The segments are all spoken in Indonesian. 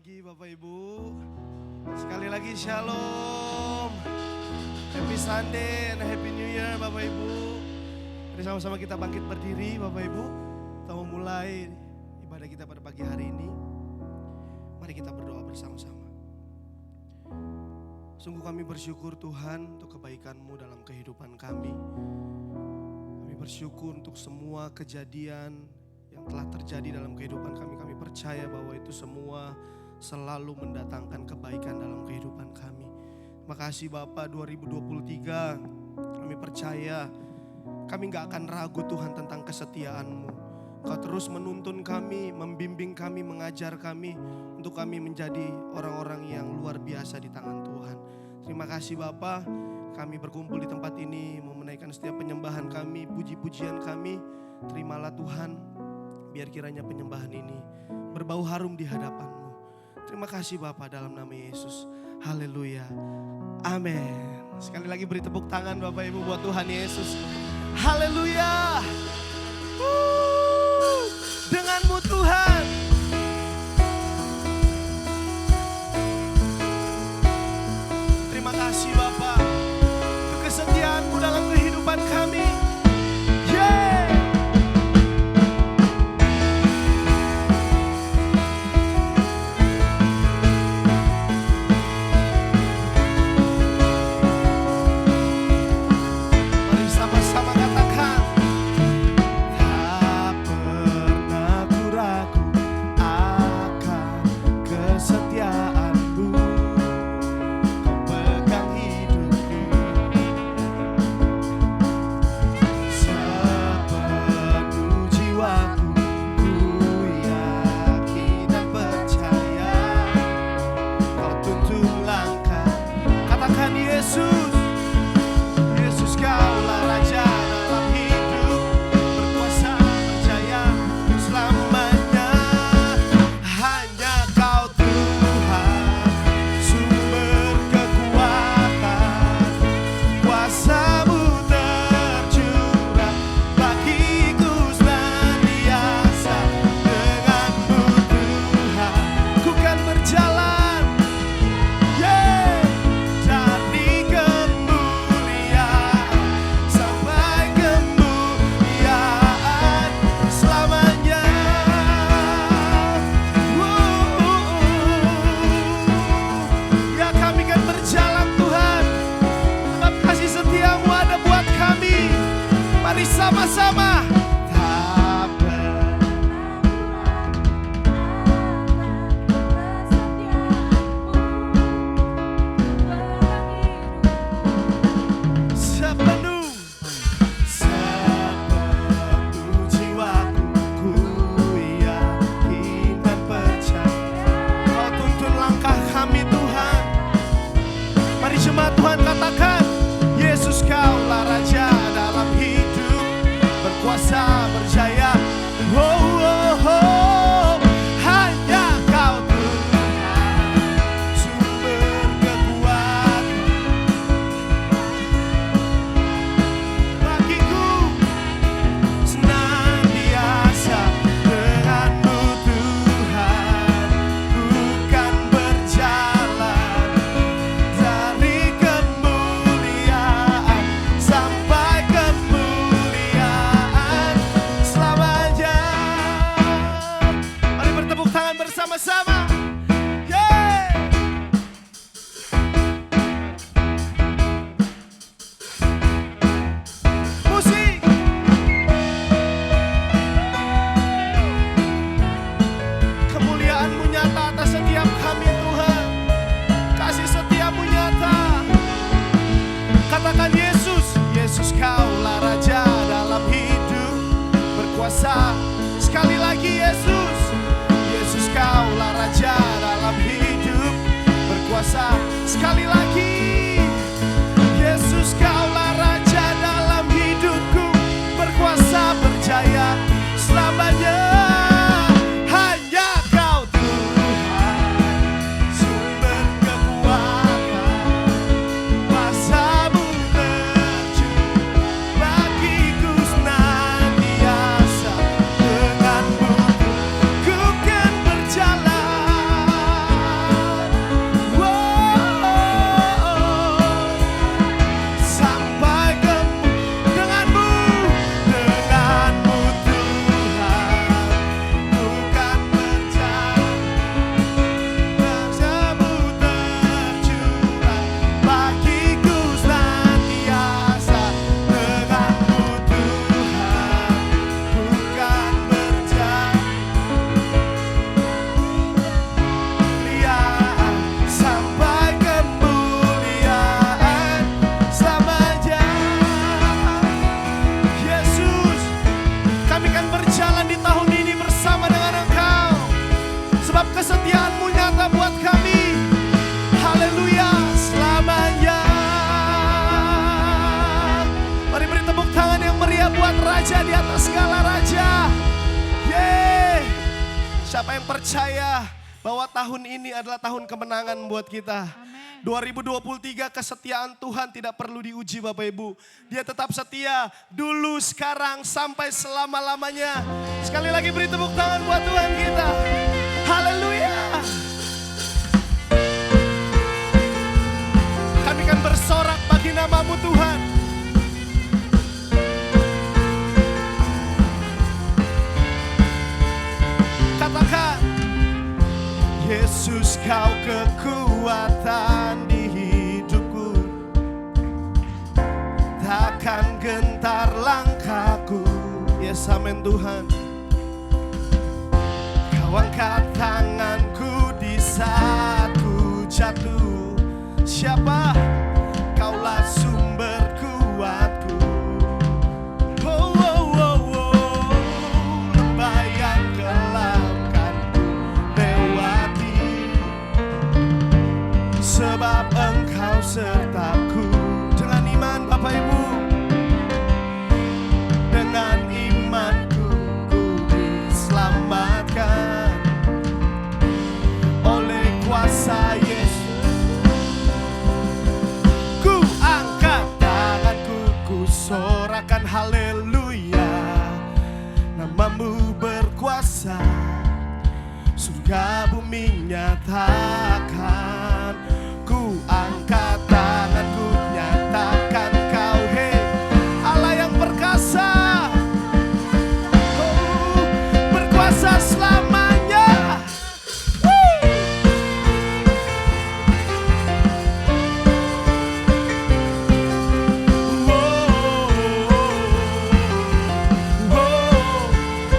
pagi Bapak Ibu. Sekali lagi Shalom. Happy Sunday and Happy New Year Bapak Ibu. Mari sama-sama kita bangkit berdiri Bapak Ibu. Kita mau mulai ibadah kita pada pagi hari ini. Mari kita berdoa bersama-sama. Sungguh kami bersyukur Tuhan untuk kebaikan-Mu dalam kehidupan kami. Kami bersyukur untuk semua kejadian yang telah terjadi dalam kehidupan kami. Kami percaya bahwa itu semua selalu mendatangkan kebaikan dalam kehidupan kami. Terima kasih Bapak, 2023 kami percaya kami gak akan ragu Tuhan tentang kesetiaan-Mu. Kau terus menuntun kami, membimbing kami, mengajar kami untuk kami menjadi orang-orang yang luar biasa di tangan Tuhan. Terima kasih Bapak, kami berkumpul di tempat ini mau menaikkan setiap penyembahan kami, puji-pujian kami. Terimalah Tuhan. Biar kiranya penyembahan ini berbau harum di hadapan-Mu. Terima kasih Bapa dalam nama Yesus. Haleluya. Amin. Sekali lagi beri tepuk tangan Bapak Ibu buat Tuhan Yesus. Haleluya. Dengan-Mu Tuhan. Terima kasih Bapa untuk kesetiaan-Mu dalam kehidupan kami. Sama-sama. Sekali lagi Yesus, Yesus Kaulah Raja dalam hidup berkuasa. Sekali lagi Yesus Kaulah Raja dalam hidupku, berkuasa berjaya selamanya. Hanya Kau Tuhan, sumber kekuatan, kuasa-Mu tercurah bagiku senantiasa. Dengan-Mu ku kan berjalan. Siapa yang percaya bahwa tahun ini adalah tahun kemenangan buat kita. 2023 kesetiaan Tuhan tidak perlu diuji Bapak Ibu. Dia tetap setia dulu, sekarang, sampai selama-lamanya. Sekali lagi beri tepuk tangan buat Tuhan kita. Haleluya. Kami akan bersorak bagi nama-Mu Tuhan. Katakan, Yesus kau kekuatan di hidupku, takkan gentar langkahku. Yes, amin Tuhan. Kau angkat tanganku di saat ku jatuh. Siapa? Kaulah sumber kuatku. Oh, oh, oh, oh. Lembah yang gelap kan ku lewati, sebab Engkau sertaku. Dengan iman Bapak Ibu, dengan imanku ku diselamatkan oleh kuasa Yesus. Ku angkat tanganku, ku sorakan haleluya. Nama-Mu berkuasa, surga bumi nyatakan. Ku angkat tanganku, nyatakan Kau, hei Allah yang perkasa, oh, berkuasa selamanya.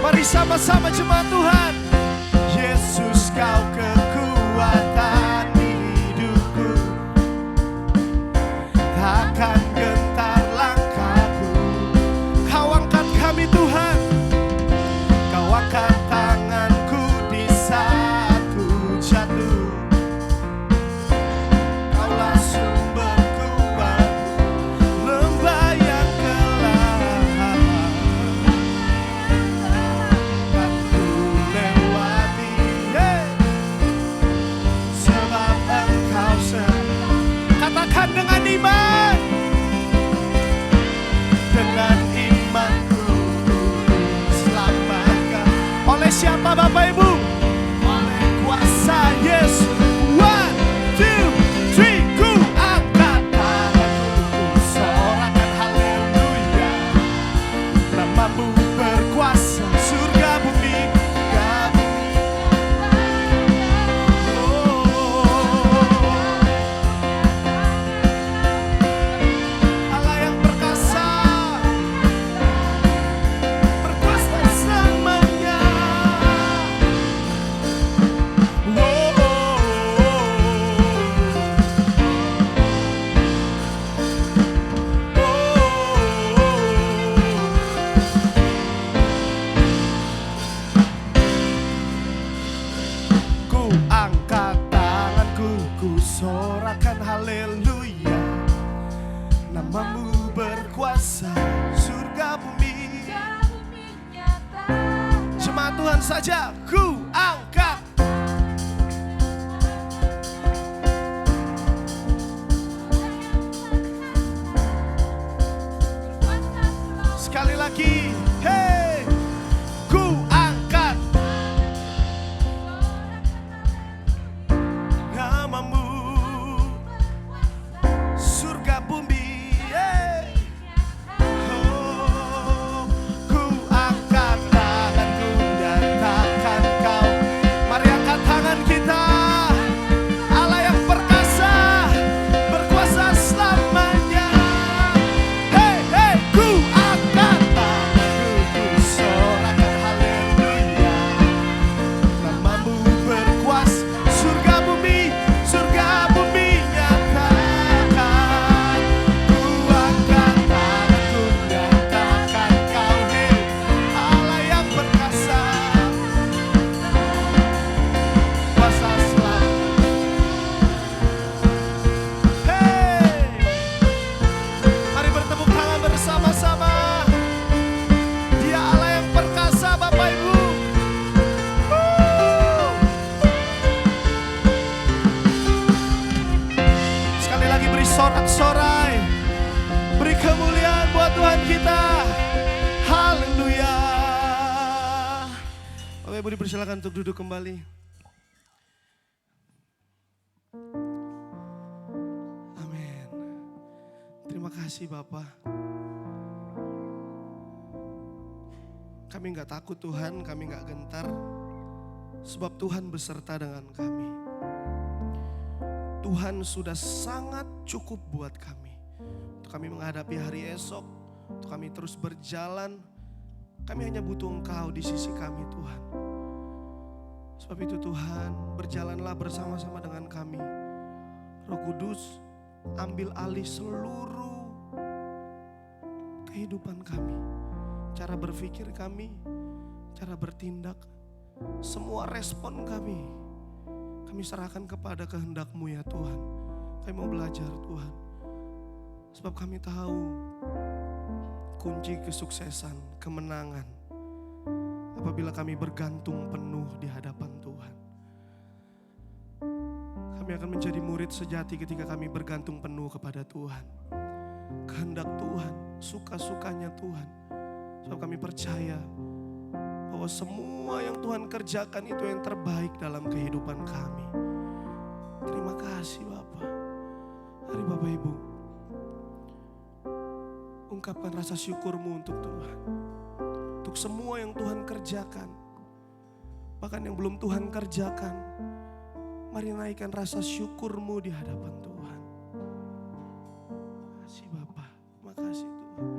Mari sama-sama jemaat Tuhan. Yesus Kau kekuatan di hidupku, takkan gentar langkahku. Kau angkat kami Tuhan, Kau angkat tanganku di saat ku jatuh. Kaulah sumber kuatku, lembah yang gelap kan ku lewati. Sebab Engkau katakan dengan iman, dengan imanku selamatkan. Oleh siapa Bapak Ibu? Oleh kuasa Yesus. 1, 2, 3, ku angkat tanganku, ku sorakan haleluya. Nama-Mu berkuasa, surga bumi, Allah yang perkasa, berkuasa selamanya. Ku angkat tanganku, ku sorakan haleluya. Nama-Mu berkuasa, surga bumi. Jemaat Tuhan saja, ku angkat. Sekali lagi, hey, ku angkat nama-Mu, surga bumi. Hey. Oh, ku angkat tanganku, nyatakan Kau. Mari angkat tangan kita. Allah yang perkasa, berkuasa selamanya. Hey, hey, ku angkat tanganku, boleh dipersilakan untuk duduk kembali. Amin. Terima kasih Bapak. Kami gak takut Tuhan, kami gak gentar. Sebab Tuhan beserta dengan kami. Tuhan sudah sangat cukup buat kami. Untuk kami menghadapi hari esok, untuk kami terus berjalan. Kami hanya butuh Engkau di sisi kami Tuhan. Sebab itu Tuhan, berjalanlah bersama-sama dengan kami. Roh Kudus, ambil alih seluruh kehidupan kami. Cara berpikir kami, cara bertindak, semua respon kami. Kami serahkan kepada kehendak-Mu ya Tuhan. Kami mau belajar Tuhan. Sebab kami tahu kunci kesuksesan, kemenangan apabila kami bergantung penuh di hadapan Tuhan. Kami akan menjadi murid sejati ketika kami bergantung penuh kepada Tuhan. Kehendak Tuhan, suka-sukanya Tuhan. Sebab kami percaya bahwa semua yang Tuhan kerjakan itu yang terbaik dalam kehidupan kami. Terima kasih Bapak. Hari Bapak Ibu, ungkapkan rasa syukur-Mu untuk Tuhan. Untuk semua yang Tuhan kerjakan. Bahkan yang belum Tuhan kerjakan. Mari naikkan rasa syukur-Mu di hadapan Tuhan. Terima kasih Bapak. Terima kasih Tuhan.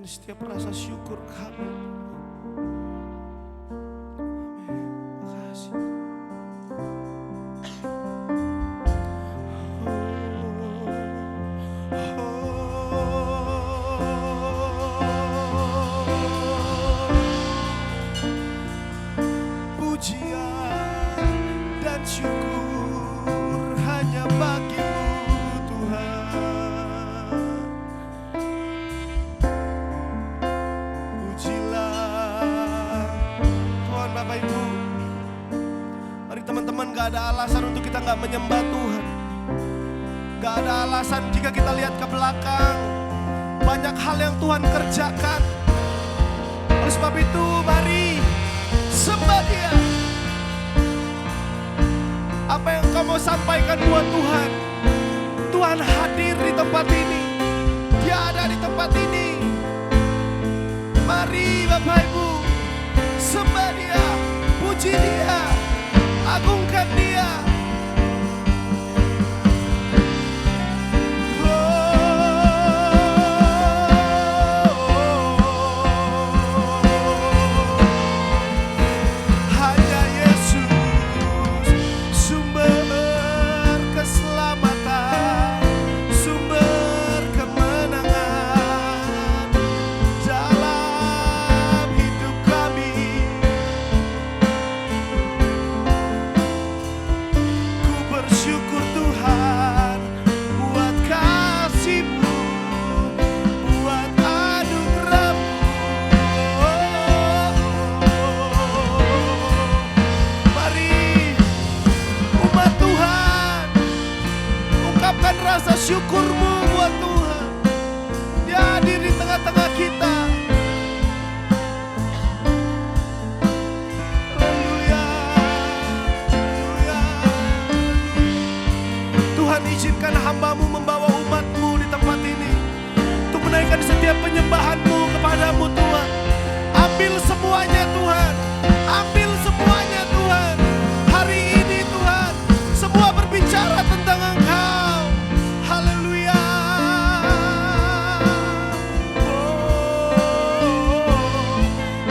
Setiap rasa syukur kami. Amin. Makasih. Pujian dan syukur hanya bagi-Mu Tuhan. Bapak Ibu, mari teman-teman, gak ada alasan untuk kita gak menyembah Tuhan. Gak ada alasan jika kita lihat ke belakang. Banyak hal yang Tuhan kerjakan. Oleh sebab itu mari sembah Dia. Apa yang kau mau sampaikan buat Tuhan? Tuhan hadir di tempat ini. Dia ada di tempat ini. Mari Bapak Ibu, sembah Dia, puji Dia, agungkan Dia. Hanya Yesus, sumber keselamatan, sumber kemenangan dalam hidup kami. Rasa syukur-Mu buat Tuhan. Dia hadir di tengah-tengah kita. Haleluya, haleluya. Tuhan, izinkan hamba-Mu membawa umat-Mu di tempat ini untuk menaikkan setiap penyembahan-Mu kepadamu Tuhan. Ambil semuanya Tuhan, ambil semuanya Tuhan. Hari ini Tuhan, semua berbicara tentang Engkau. Haleluya.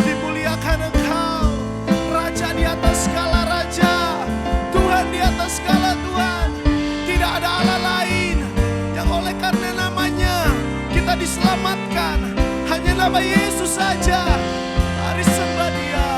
Dimuliakan Engkau, Raja di atas segala raja, Tuhan di atas segala Tuhan. Tidak ada Allah lain yang oleh karena namanya kita diselamatkan. Hanya nama Yesus saja. Mari sembah Dia.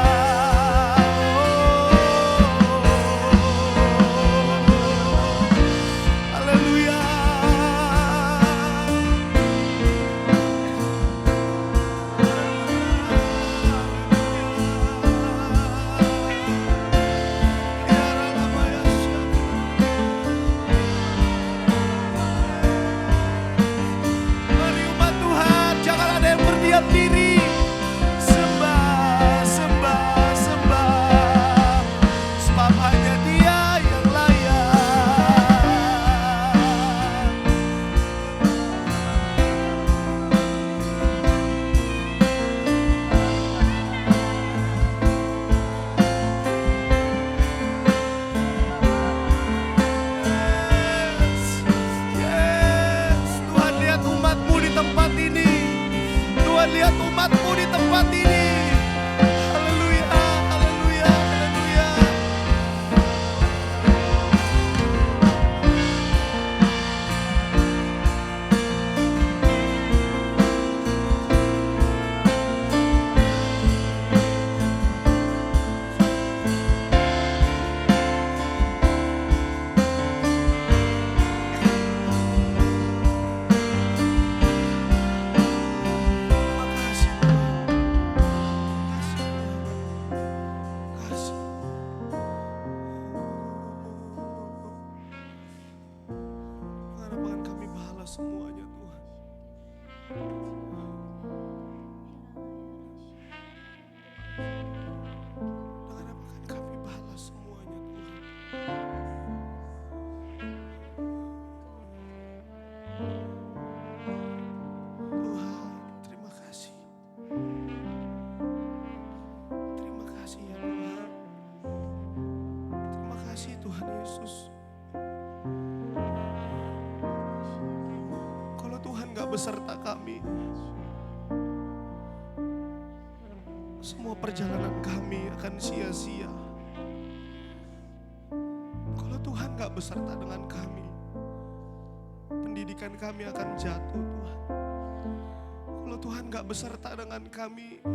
Tuhan, lihat umat-Mu di tempat ini. Haleluya, haleluya, haleluya. Makasih Tuhan, makasih, harapan kami balas semuanya Tuhan. Harapan kami balas semuanya Tuhan. Tuhan, terima kasih. Terima kasih ya Tuhan. Terima kasih Tuhan Yesus. Kalau Tuhan gak beserta kami, semua perjalanan kami akan sia-sia. Kalau Tuhan gak beserta dengan kami, pendidikan kami akan jatuh Tuhan. Kalau Tuhan gak beserta dengan kami,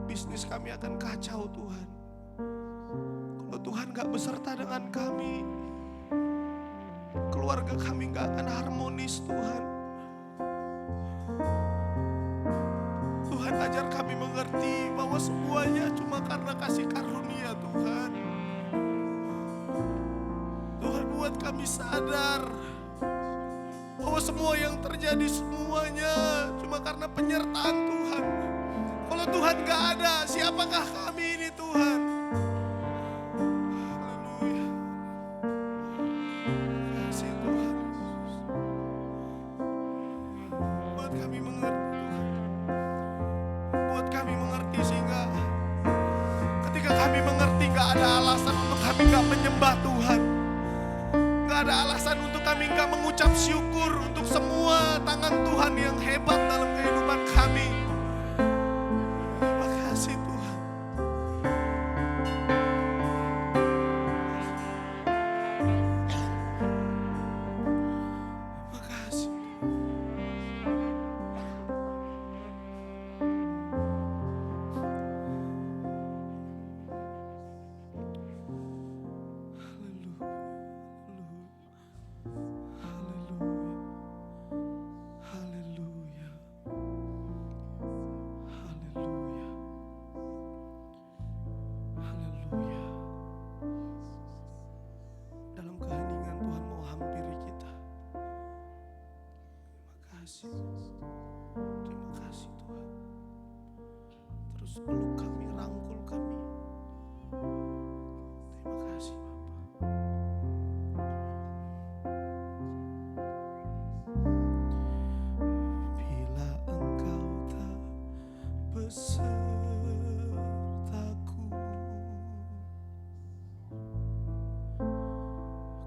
bisnis kami akan kacau Tuhan. Kalau Tuhan gak beserta dengan kami, keluarga kami gak akan harmonis Tuhan. Tuhan ajar kami mengerti bahwa semuanya cuma karena kasih karunia Tuhan. Tuhan buat kami sadar bahwa semua yang terjadi semuanya cuma karena penyertaan Tuhan. Kalau Tuhan gak ada, siapakah kami ini Tuhan? Haleluya. Kasih Tuhan. Buat kami mengerti Tuhan. Buat kami mengerti sehingga ketika kami mengerti gak ada alasan untuk kami gak menyembah Tuhan. Gak ada alasan untuk kami gak mengucap syukur untuk semua tangan Tuhan yang hebat dalam kehidupan kami. Terima kasih Tuhan. Terima kasih. Haleluya. Haleluya. Haleluya. Dalam keheningan Tuhan mau hampiri kita. Terima kasih. Terima kasih Tuhan. Terus peluk kami, rangkul kami. Terima kasih Bapa. Bila Engkau tak besertaku,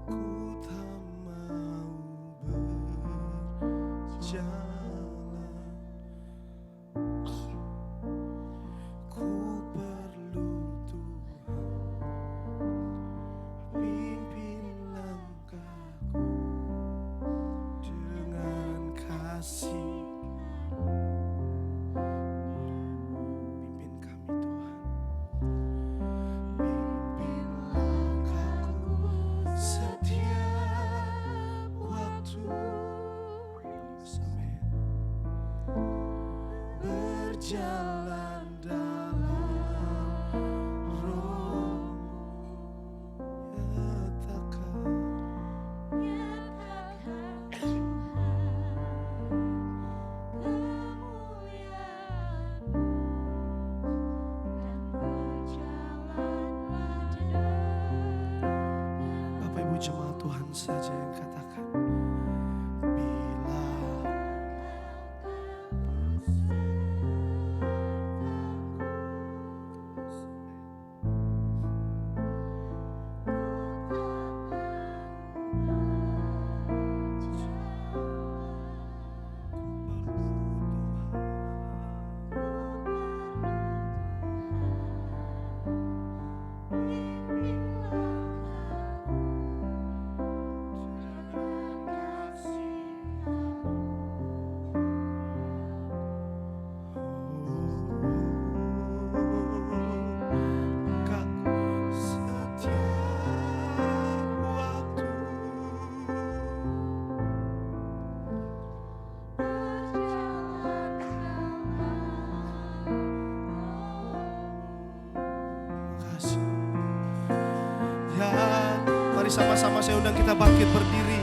ku tak mau berjalan. Ku perlu Tuhan, pimpin langkahku dengan kasih. Pimpin kami Tuhan, pimpin langkahku setiap waktu. Amin. Berjalan dalam roh-Mu, nyatakan Bapak Ibu jemaat Tuhan saja yang katakan, bila ku perlu Tuhan. sama-sama saya undang kita bangkit berdiri.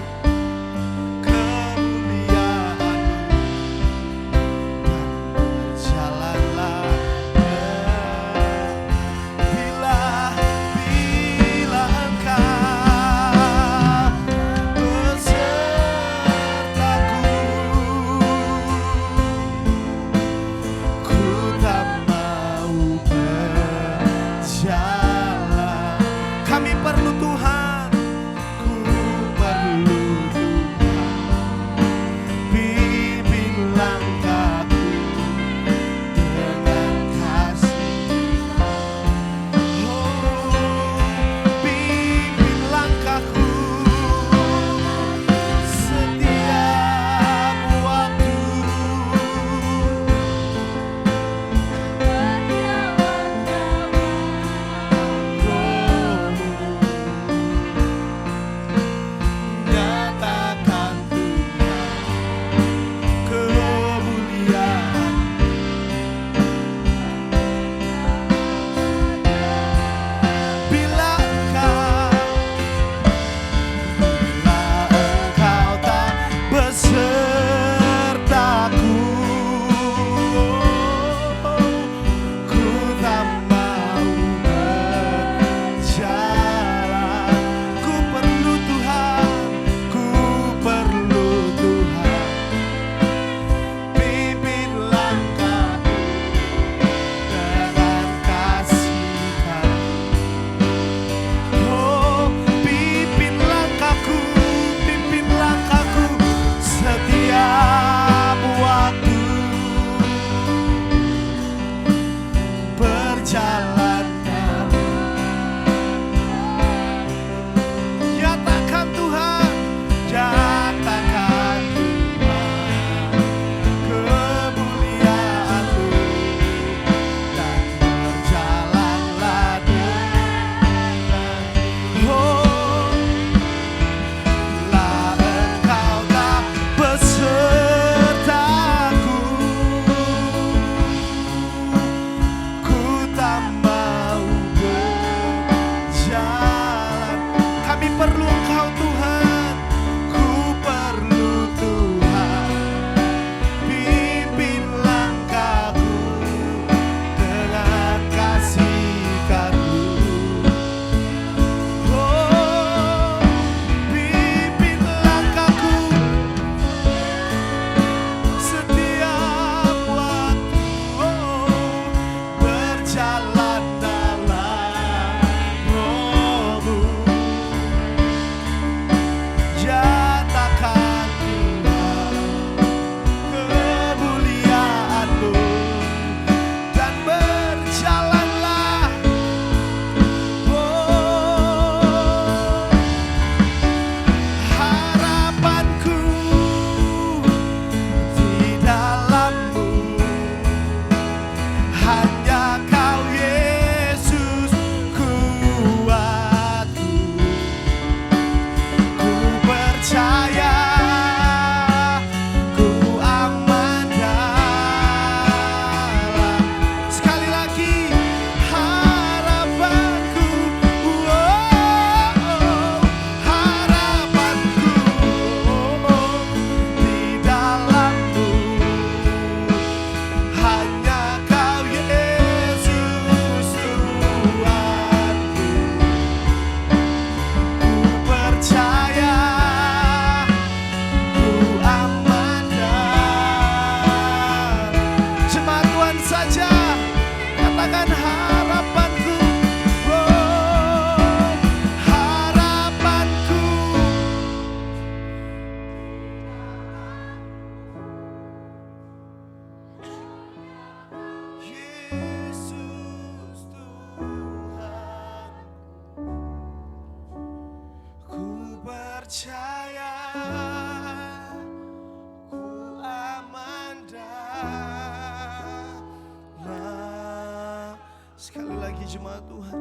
Sekali lagi jemaat Tuhan,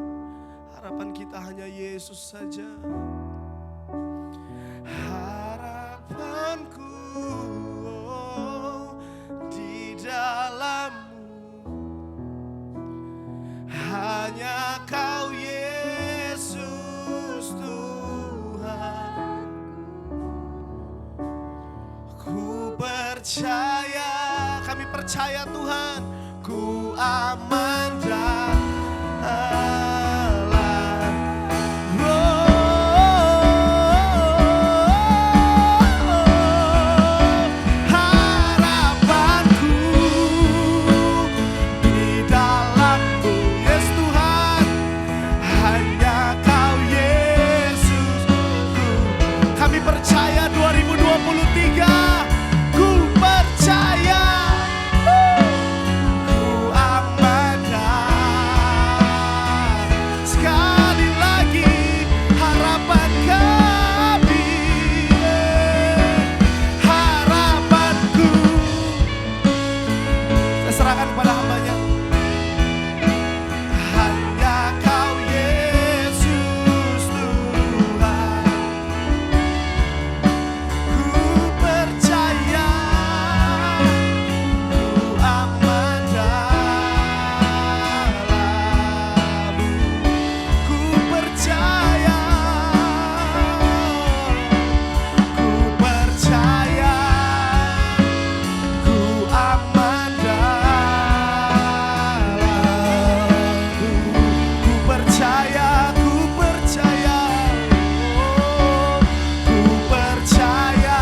harapan kita hanya Yesus saja. Harapanku di dalam-Mu, hanya Kau Yesus Tuhan. percaya Tuhan, ku aman dalam harapanku di dalam-Mu, yes Tuhan, hanya Kau Yesusku. Kami percaya 2023, ku percaya ku aman dan sekali lagi harapan kami, harapanku. Saya serahkan kepada hamba-Nya. Hanya Kau Yesus Tuhan, ku percaya ku aman dalam-Mu, ku percaya ku aman dalam-Mu, ku percaya oh, ku percaya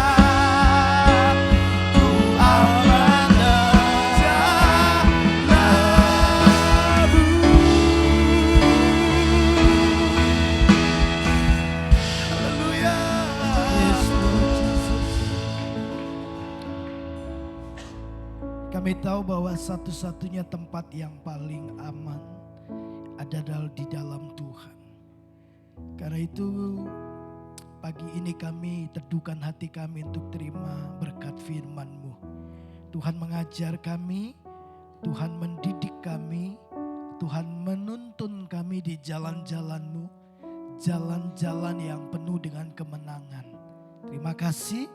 ku aman dalam-Mu. Haleluya. Kami tahu bahwa satu-satunya tempat yang paling aman adalah di dalam Tuhan. Karena itu pagi ini kami teduhkan hati kami untuk terima berkat firman-Mu. Tuhan mengajar kami, Tuhan mendidik kami, Tuhan menuntun kami di jalan-jalan-Mu, jalan-jalan yang penuh dengan kemenangan. Terima kasih.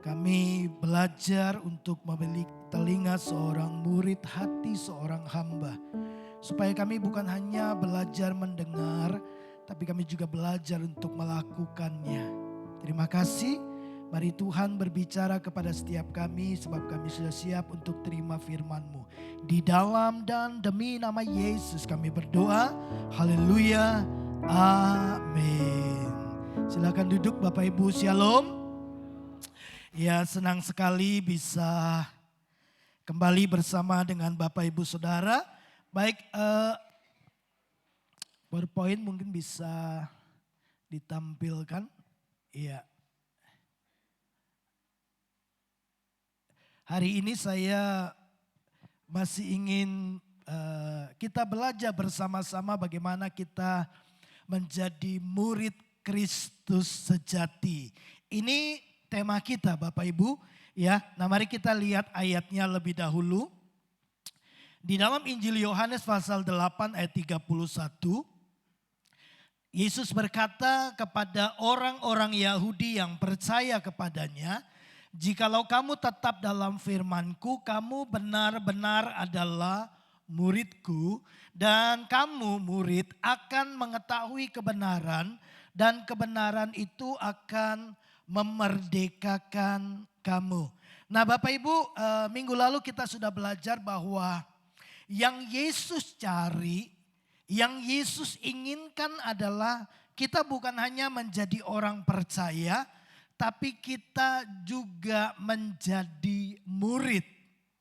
Kami belajar untuk memiliki telinga seorang murid, hati seorang hamba. Supaya kami bukan hanya belajar mendengar, tapi kami juga belajar untuk melakukannya. Terima kasih. Mari Tuhan berbicara kepada setiap kami, sebab kami sudah siap untuk terima firman-Mu. Di dalam dan demi nama Yesus kami berdoa. Haleluya. Amin. Silakan duduk Bapak Ibu, shalom. Ya, senang sekali bisa kembali bersama dengan Bapak Ibu Saudara. Baik, PowerPoint mungkin bisa ditampilkan. Iya. Hari ini saya masih ingin kita belajar bersama-sama bagaimana kita menjadi murid Kristus sejati. Ini tema kita Bapak Ibu, ya. Nah, mari kita lihat ayatnya lebih dahulu. Di dalam Injil Yohanes pasal 8 ayat 31, Yesus berkata kepada orang-orang Yahudi yang percaya kepadanya, "Jikalau kamu tetap dalam firman-Ku, kamu benar-benar adalah murid-Ku, dan kamu murid akan mengetahui kebenaran, dan kebenaran itu akan memerdekakan kamu." Nah Bapak Ibu, minggu lalu kita sudah belajar bahwa yang Yesus cari, yang Yesus inginkan adalah kita bukan hanya menjadi orang percaya, tapi kita juga menjadi murid.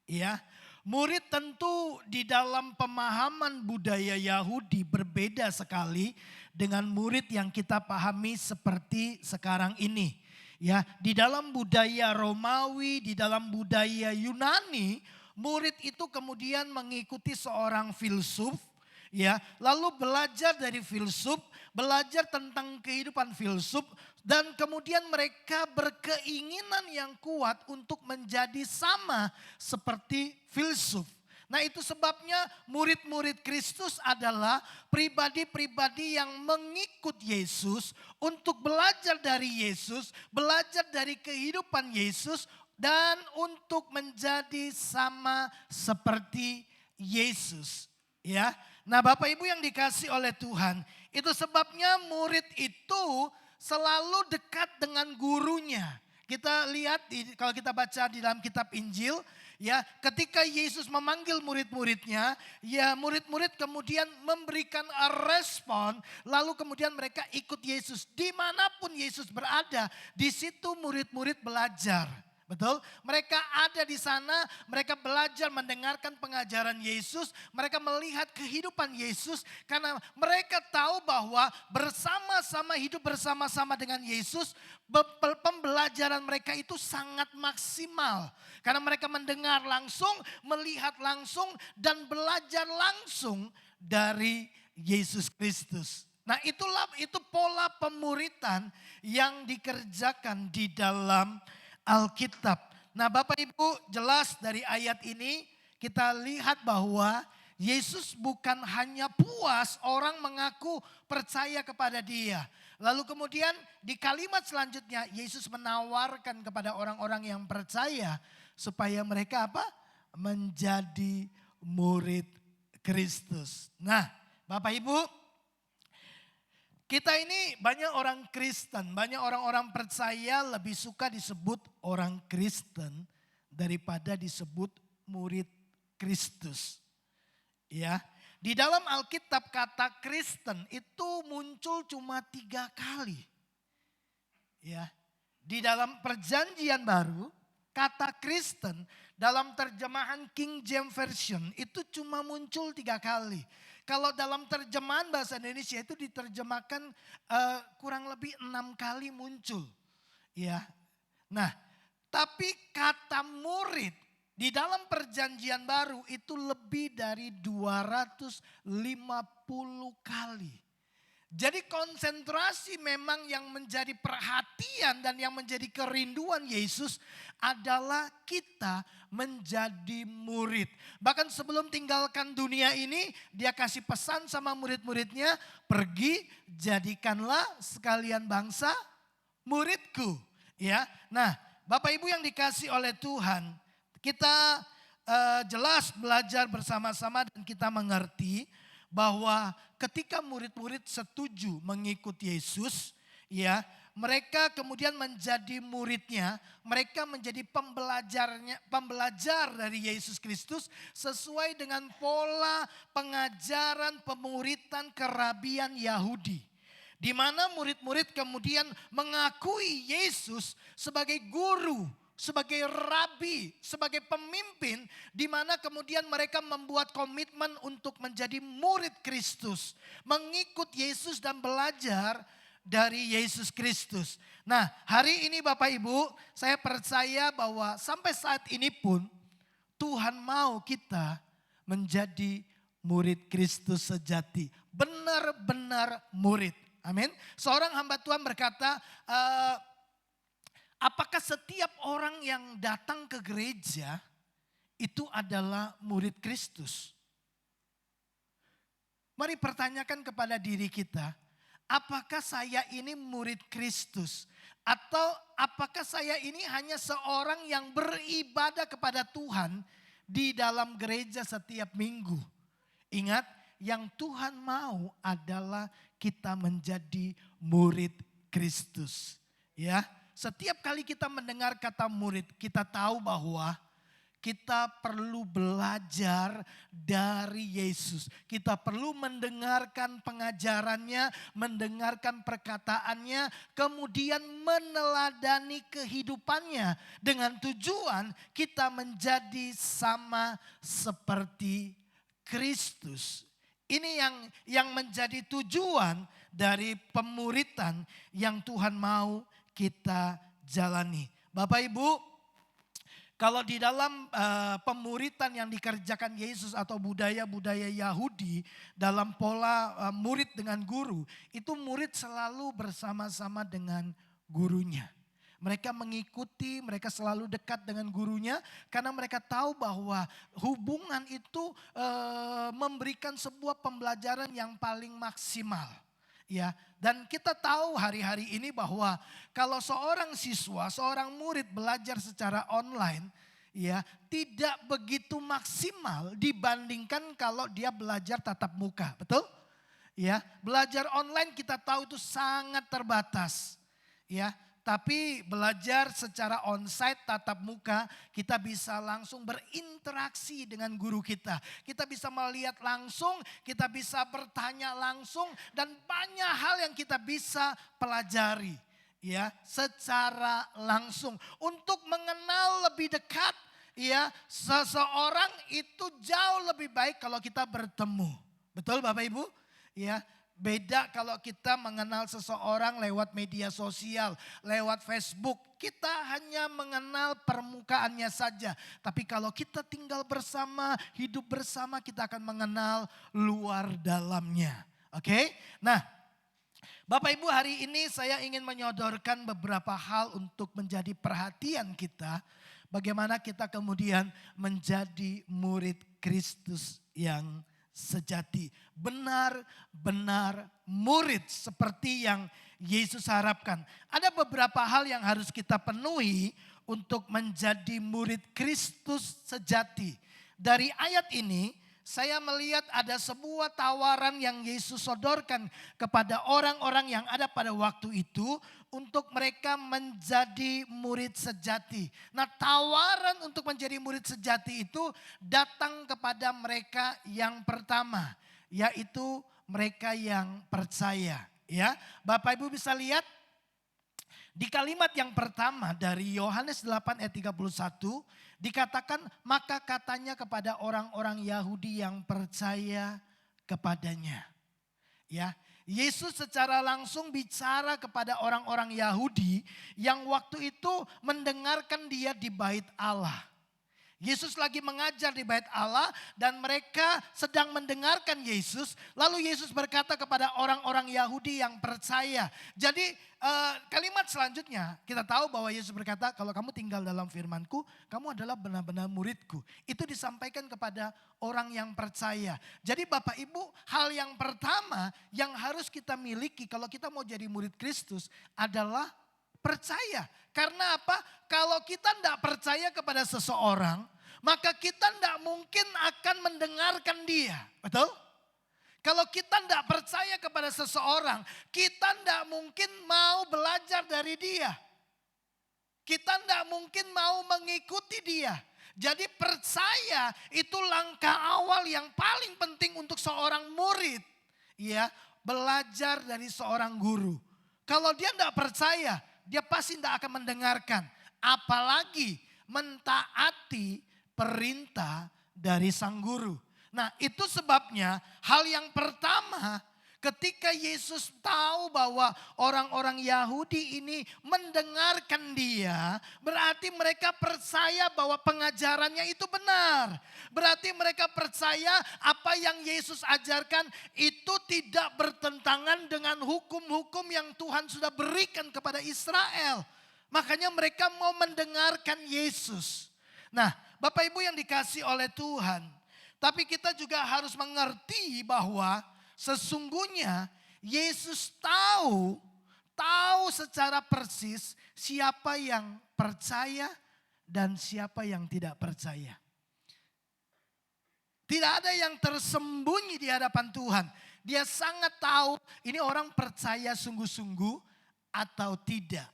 Ya, murid tentu di dalam pemahaman budaya Yahudi berbeda sekali dengan murid yang kita pahami seperti sekarang ini. Ya, di dalam budaya Romawi, di dalam budaya Yunani, murid itu kemudian mengikuti seorang filsuf, ya, lalu belajar dari filsuf, belajar tentang kehidupan filsuf, dan kemudian mereka berkeinginan yang kuat untuk menjadi sama seperti filsuf. Nah, itu sebabnya murid-murid Kristus adalah pribadi-pribadi yang mengikut Yesus untuk belajar dari Yesus, belajar dari kehidupan Yesus, dan untuk menjadi sama seperti Yesus. Ya, nah Bapak Ibu yang dikasih oleh Tuhan, itu sebabnya murid itu selalu dekat dengan gurunya. Kita lihat kalau kita baca di dalam kitab Injil, ya, ketika Yesus memanggil murid-muridnya, ya murid-murid kemudian memberikan respon, lalu kemudian mereka ikut Yesus. Dimanapun Yesus berada, di situ murid-murid belajar. Betul? Mereka ada di sana, mereka belajar mendengarkan pengajaran Yesus, mereka melihat kehidupan Yesus karena mereka tahu bahwa bersama-sama hidup bersama-sama dengan Yesus, pembelajaran mereka itu sangat maksimal. Karena mereka mendengar langsung, melihat langsung dan belajar langsung dari Yesus Kristus. Nah, itu pola pemuritan yang dikerjakan di dalam Alkitab. Nah, Bapak Ibu, jelas dari ayat ini kita lihat bahwa Yesus bukan hanya puas orang mengaku percaya kepada Dia. Lalu kemudian di kalimat selanjutnya Yesus menawarkan kepada orang-orang yang percaya supaya mereka apa? Menjadi murid Kristus. Nah, Bapak Ibu, kita ini banyak orang Kristen, banyak orang-orang percaya lebih suka disebut orang Kristen daripada disebut murid Kristus. Ya, di dalam Alkitab kata Kristen itu muncul cuma 3 kali. Ya, di dalam Perjanjian Baru kata Kristen dalam terjemahan King James Version itu cuma muncul 3 kali. Kalau dalam terjemahan bahasa Indonesia itu diterjemahkan kurang lebih 6 kali muncul. Ya. Nah, tapi kata murid di dalam Perjanjian Baru itu lebih dari 250 kali. Jadi konsentrasi memang yang menjadi perhatian dan yang menjadi kerinduan Yesus adalah kita menjadi murid. Bahkan sebelum tinggalkan dunia ini, dia kasih pesan sama murid-muridnya, pergi jadikanlah sekalian bangsa muridku. Ya, nah Bapak Ibu yang dikasih oleh Tuhan, kita jelas belajar bersama-sama dan kita mengerti bahwa ketika murid-murid setuju mengikut Yesus, ya, mereka kemudian menjadi muridnya, mereka menjadi pembelajar dari Yesus Kristus sesuai dengan pola pengajaran pemuritan kerabian Yahudi. Di mana murid-murid kemudian mengakui Yesus sebagai guru, sebagai rabi, sebagai pemimpin, di mana kemudian mereka membuat komitmen untuk menjadi murid Kristus, mengikut Yesus dan belajar dari Yesus Kristus. Nah, hari ini Bapak Ibu, saya percaya bahwa sampai saat ini pun Tuhan mau kita menjadi murid Kristus sejati, benar-benar murid. Amin. Seorang hamba Tuhan berkata, apakah setiap orang yang datang ke gereja itu adalah murid Kristus? Mari pertanyakan kepada diri kita, apakah saya ini murid Kristus? Atau apakah saya ini hanya seorang yang beribadah kepada Tuhan di dalam gereja setiap minggu? Ingat, yang Tuhan mau adalah kita menjadi murid Kristus. Ya. Setiap kali kita mendengar kata murid, kita tahu bahwa kita perlu belajar dari Yesus. Kita perlu mendengarkan pengajarannya, mendengarkan perkataannya, kemudian meneladani kehidupannya. Dengan tujuan kita menjadi sama seperti Kristus. Ini yang menjadi tujuan dari pemuritan yang Tuhan mau kita jalani. Bapak Ibu, kalau di dalam pemuritan yang dikerjakan Yesus atau budaya-budaya Yahudi dalam pola murid dengan guru, itu murid selalu bersama-sama dengan gurunya. Mereka mengikuti, mereka selalu dekat dengan gurunya karena mereka tahu bahwa hubungan itu memberikan sebuah pembelajaran yang paling maksimal. Ya, dan kita tahu hari-hari ini bahwa kalau seorang siswa, seorang murid belajar secara online, ya, tidak begitu maksimal dibandingkan kalau dia belajar tatap muka, betul? Ya, belajar online kita tahu itu sangat terbatas. Ya, Tapi belajar secara onsite tatap muka, kita bisa langsung berinteraksi dengan guru kita. Kita bisa melihat langsung, kita bisa bertanya langsung, dan banyak hal yang kita bisa pelajari ya secara langsung. Untuk mengenal lebih dekat ya seseorang itu jauh lebih baik kalau kita bertemu. Betul Bapak Ibu? Ya. Beda kalau kita mengenal seseorang lewat media sosial, lewat Facebook. Kita hanya mengenal permukaannya saja. Tapi kalau kita tinggal bersama, hidup bersama, kita akan mengenal luar dalamnya. Oke? Nah, Bapak Ibu, hari ini saya ingin menyodorkan beberapa hal untuk menjadi perhatian kita. Bagaimana kita kemudian menjadi murid Kristus yang sejati, benar-benar murid seperti yang Yesus harapkan. Ada beberapa hal yang harus kita penuhi untuk menjadi murid Kristus sejati. Dari ayat ini saya melihat ada sebuah tawaran yang Yesus sodorkan kepada orang-orang yang ada pada waktu itu untuk mereka menjadi murid sejati. Nah, tawaran untuk menjadi murid sejati itu datang kepada mereka yang pertama, yaitu mereka yang percaya. Ya, Bapak Ibu bisa lihat di kalimat yang pertama dari Yohanes 8 ayat 31 dikatakan, maka katanya kepada orang-orang Yahudi yang percaya kepadanya. Ya, Yesus secara langsung bicara kepada orang-orang Yahudi yang waktu itu mendengarkan dia di bait Allah. Yesus lagi mengajar di bait Allah dan mereka sedang mendengarkan Yesus. Lalu Yesus berkata kepada orang-orang Yahudi yang percaya. Jadi kalimat selanjutnya kita tahu bahwa Yesus berkata, kalau kamu tinggal dalam firman-Ku, kamu adalah benar-benar murid-Ku. Itu disampaikan kepada orang yang percaya. Jadi Bapak Ibu, hal yang pertama yang harus kita miliki kalau kita mau jadi murid Kristus adalah percaya. Karena apa? Kalau kita tidak percaya kepada seseorang, maka kita tidak mungkin akan mendengarkan dia. Betul? Kalau kita tidak percaya kepada seseorang, kita tidak mungkin mau belajar dari dia. Kita tidak mungkin mau mengikuti dia. Jadi percaya itu langkah awal yang paling penting untuk seorang murid. Ya, belajar dari seorang guru. Kalau dia tidak percaya, dia pasti tidak akan mendengarkan. Apalagi mentaati perintah dari sang guru. Nah, itu sebabnya hal yang pertama ketika Yesus tahu bahwa orang-orang Yahudi ini mendengarkan dia, berarti mereka percaya bahwa pengajarannya itu benar. Berarti mereka percaya apa yang Yesus ajarkan itu tidak bertentangan dengan hukum-hukum yang Tuhan sudah berikan kepada Israel. Makanya mereka mau mendengarkan Yesus. Nah, Bapak Ibu yang dikasih oleh Tuhan, tapi kita juga harus mengerti bahwa sesungguhnya Yesus tahu secara persis siapa yang percaya dan siapa yang tidak percaya. Tidak ada yang tersembunyi di hadapan Tuhan. Dia sangat tahu ini orang percaya sungguh-sungguh atau tidak.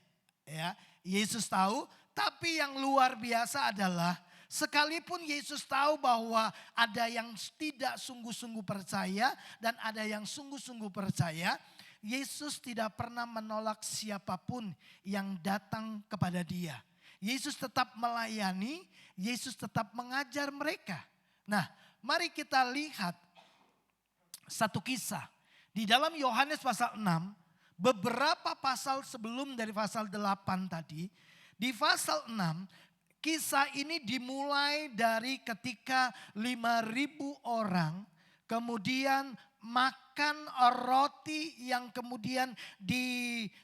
Ya, Yesus tahu, tapi yang luar biasa adalah sekalipun Yesus tahu bahwa ada yang tidak sungguh-sungguh percaya dan ada yang sungguh-sungguh percaya, Yesus tidak pernah menolak siapapun yang datang kepada dia. Yesus tetap melayani, Yesus tetap mengajar mereka. Nah, mari kita lihat satu kisah. Di dalam Yohanes pasal 6, beberapa pasal sebelum dari pasal 8 tadi, di pasal 6, kisah ini dimulai dari ketika 5.000 orang kemudian makan roti yang kemudian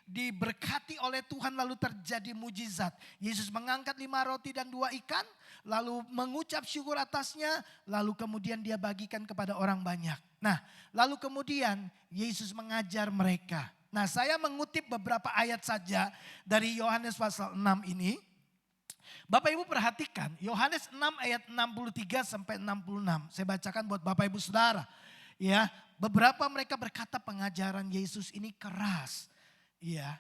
diberkati oleh Tuhan lalu terjadi mujizat. Yesus mengangkat 5 roti dan 2 ikan lalu mengucap syukur atasnya lalu kemudian dia bagikan kepada orang banyak. Nah, lalu kemudian Yesus mengajar mereka. Nah, saya mengutip beberapa ayat saja dari Yohanes pasal 6 ini. Bapak Ibu perhatikan Yohanes 6 ayat 63 sampai 66. Saya bacakan buat Bapak Ibu Saudara. Ya, beberapa mereka berkata pengajaran Yesus ini keras. Ya,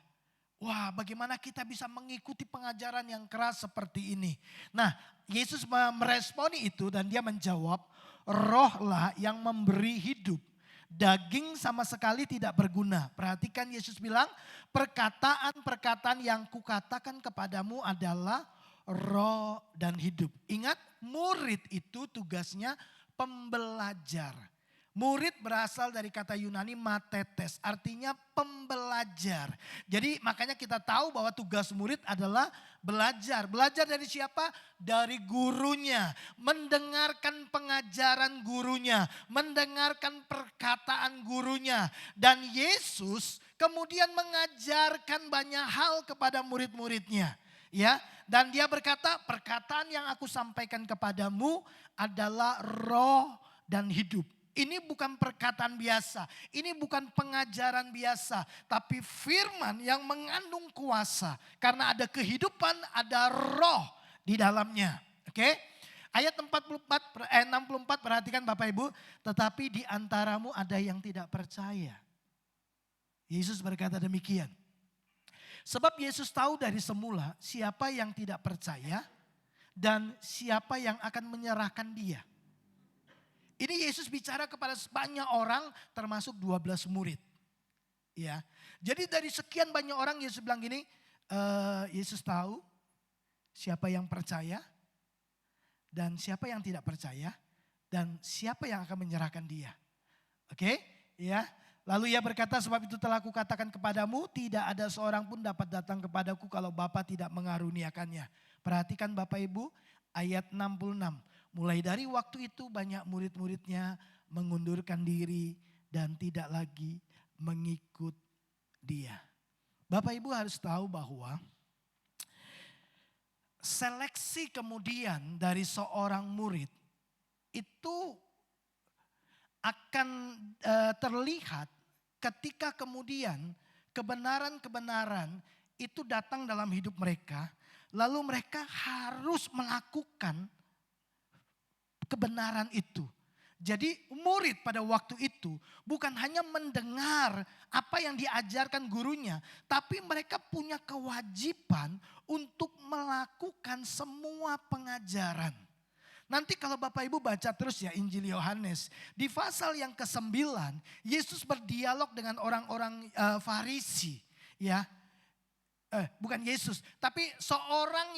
Wah, bagaimana kita bisa mengikuti pengajaran yang keras seperti ini? Nah, Yesus meresponi itu dan dia menjawab, rohlah yang memberi hidup. Daging sama sekali tidak berguna. Perhatikan Yesus bilang, perkataan-perkataan yang kukatakan kepadamu adalah roh dan hidup. Ingat, murid itu tugasnya pembelajar. Murid berasal dari kata Yunani matetes, artinya pembelajar. Jadi makanya kita tahu bahwa tugas murid adalah belajar. Belajar dari siapa? Dari gurunya. Mendengarkan pengajaran gurunya. Mendengarkan perkataan gurunya. Dan Yesus kemudian mengajarkan banyak hal kepada murid-muridnya. Ya, dan dia berkata, perkataan yang aku sampaikan kepadamu adalah roh dan hidup. Ini bukan perkataan biasa, ini bukan pengajaran biasa, tapi firman yang mengandung kuasa. Karena ada kehidupan, ada roh di dalamnya. Oke? Ayat 64 perhatikan Bapak Ibu, tetapi di antaramu ada yang tidak percaya. Yesus berkata demikian. Sebab Yesus tahu dari semula siapa yang tidak percaya dan siapa yang akan menyerahkan dia. Ini Yesus bicara kepada banyak orang termasuk 12 murid. Ya. Jadi dari sekian banyak orang Yesus bilang gini, Yesus tahu siapa yang percaya dan siapa yang tidak percaya dan siapa yang akan menyerahkan dia. Oke? Ya. Lalu ia berkata, sebab itu telah kukatakan kepadamu, tidak ada seorang pun dapat datang kepadaku kalau Bapa tidak mengaruniakannya. Perhatikan Bapak Ibu, ayat 66. Mulai dari waktu itu banyak murid-muridnya mengundurkan diri dan tidak lagi mengikut dia. Bapak Ibu harus tahu bahwa seleksi kemudian dari seorang murid itu akan terlihat ketika kemudian kebenaran-kebenaran itu datang dalam hidup mereka. Lalu mereka harus melakukan kebenaran itu. Jadi murid pada waktu itu bukan hanya mendengar apa yang diajarkan gurunya. Tapi mereka punya kewajiban untuk melakukan semua pengajaran. Nanti kalau Bapak Ibu baca terus ya Injil Yohanes. Di pasal yang ke-9 Yesus berdialog dengan orang-orang Farisi. Ya. Bukan Yesus, tapi seorang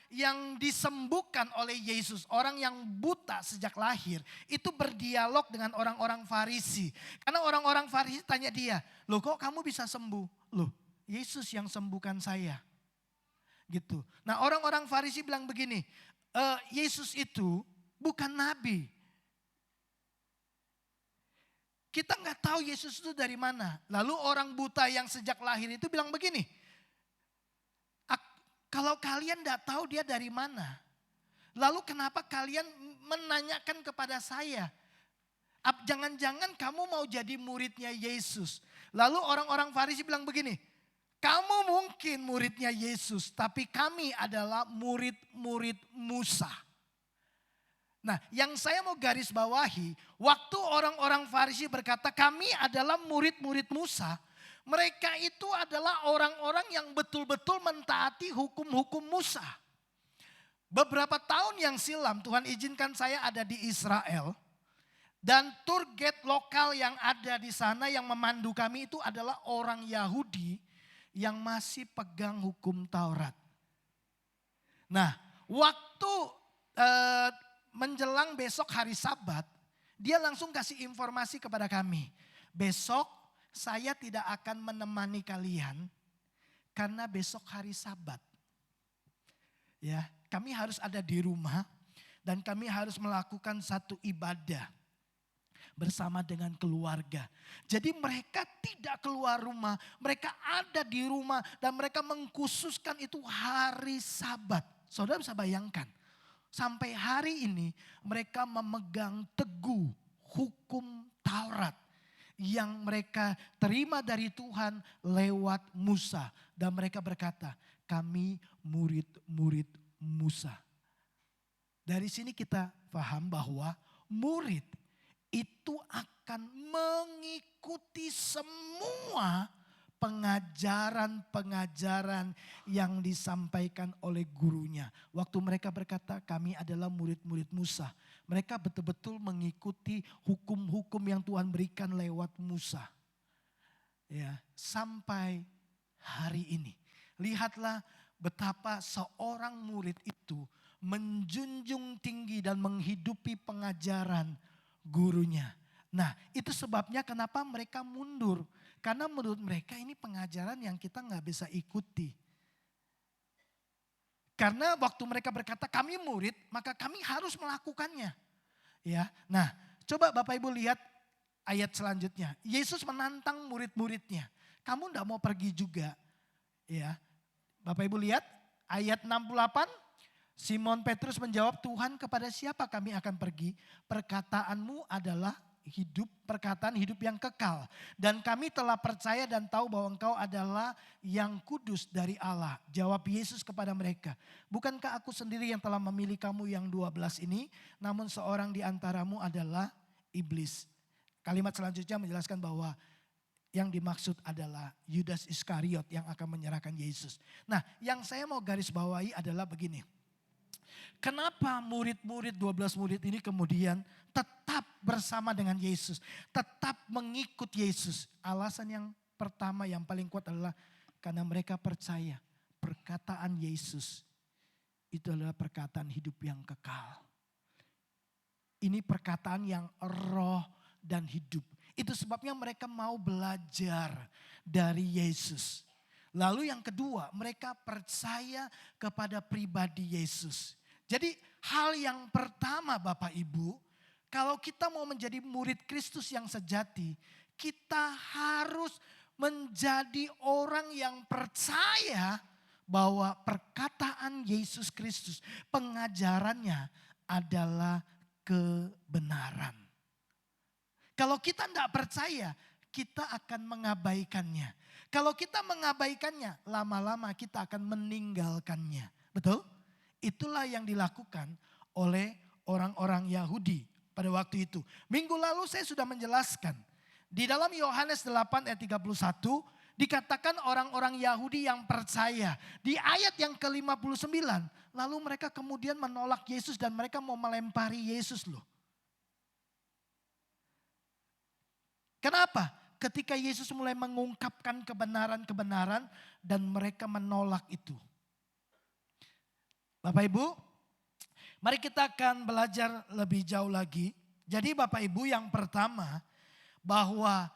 yang disembuhkan oleh Yesus, orang yang buta sejak lahir, itu berdialog dengan orang-orang Farisi. Karena orang-orang Farisi tanya dia, loh kok kamu bisa sembuh? Loh Yesus yang sembuhkan saya. Gitu. Nah orang-orang Farisi bilang begini, Yesus itu bukan nabi. Kita nggak tahu Yesus itu dari mana. Lalu orang buta yang sejak lahir itu bilang begini, kalau kalian tidak tahu dia dari mana, lalu kenapa kalian menanyakan kepada saya? Jangan-jangan kamu mau jadi muridnya Yesus. Lalu orang-orang Farisi bilang begini, kamu mungkin muridnya Yesus, tapi kami adalah murid-murid Musa. Nah yang saya mau garis bawahi, waktu orang-orang Farisi berkata kami adalah murid-murid Musa, mereka itu adalah orang-orang yang betul-betul mentaati hukum-hukum Musa. Beberapa tahun yang silam Tuhan izinkan saya ada di Israel. Dan tour guide lokal yang ada di sana yang memandu kami itu adalah orang Yahudi yang masih pegang hukum Taurat. Nah waktu menjelang besok hari Sabat, dia langsung kasih informasi kepada kami. Besok saya tidak akan menemani kalian karena besok hari Sabat. Ya, kami harus ada di rumah dan kami harus melakukan satu ibadah bersama dengan keluarga. Jadi mereka tidak keluar rumah, mereka ada di rumah dan mereka mengkhususkan itu hari Sabat. Saudara bisa bayangkan, sampai hari ini mereka memegang teguh hukum Taurat yang mereka terima dari Tuhan lewat Musa. Dan mereka berkata, kami murid-murid Musa. Dari sini kita paham bahwa murid itu akan mengikuti semua pengajaran-pengajaran yang disampaikan oleh gurunya. Waktu mereka berkata kami adalah murid-murid Musa. Mereka betul-betul mengikuti hukum-hukum yang Tuhan berikan lewat Musa. Ya, sampai hari ini. Lihatlah betapa seorang murid itu menjunjung tinggi dan menghidupi pengajaran gurunya. Nah, itu sebabnya kenapa mereka mundur. Karena menurut mereka ini pengajaran yang kita nggak bisa ikuti. Karena waktu mereka berkata kami murid, maka kami harus melakukannya. Ya, nah coba Bapak Ibu lihat ayat selanjutnya. Yesus menantang murid-muridnya. Kamu nggak mau pergi juga. Ya, Bapak Ibu lihat ayat 68. Simon Petrus menjawab, Tuhan kepada siapa kami akan pergi? Perkataanmu adalah perkataan hidup yang kekal. Dan kami telah percaya dan tahu bahwa engkau adalah yang kudus dari Allah. Jawab Yesus kepada mereka, bukankah aku sendiri yang telah memilih kamu yang 12 ini? Namun seorang di antaramu adalah iblis. Kalimat selanjutnya menjelaskan bahwa yang dimaksud adalah Yudas Iskariot yang akan menyerahkan Yesus. Nah, yang saya mau garis bawahi adalah begini. Kenapa murid-murid 12 murid ini kemudian tetap bersama dengan Yesus. Tetap mengikut Yesus. Alasan yang pertama yang paling kuat adalah karena mereka percaya perkataan Yesus itu adalah perkataan hidup yang kekal. Ini perkataan yang roh dan hidup. Itu sebabnya mereka mau belajar dari Yesus. Lalu yang kedua, mereka percaya kepada pribadi Yesus. Jadi hal yang pertama Bapak Ibu, kalau kita mau menjadi murid Kristus yang sejati, kita harus menjadi orang yang percaya bahwa perkataan Yesus Kristus, pengajarannya adalah kebenaran. Kalau kita tidak percaya, kita akan mengabaikannya. Kalau kita mengabaikannya, lama-lama kita akan meninggalkannya. Betul? Itulah yang dilakukan oleh orang-orang Yahudi pada waktu itu. Minggu lalu saya sudah menjelaskan. Di dalam Yohanes 8 ayat 31 dikatakan orang-orang Yahudi yang percaya. Di ayat yang ke-59 lalu mereka kemudian menolak Yesus dan mereka mau melempari Yesus loh. Kenapa? Ketika Yesus mulai mengungkapkan kebenaran-kebenaran dan mereka menolak itu. Bapak Ibu, mari kita akan belajar lebih jauh lagi. Jadi Bapak Ibu yang pertama bahwa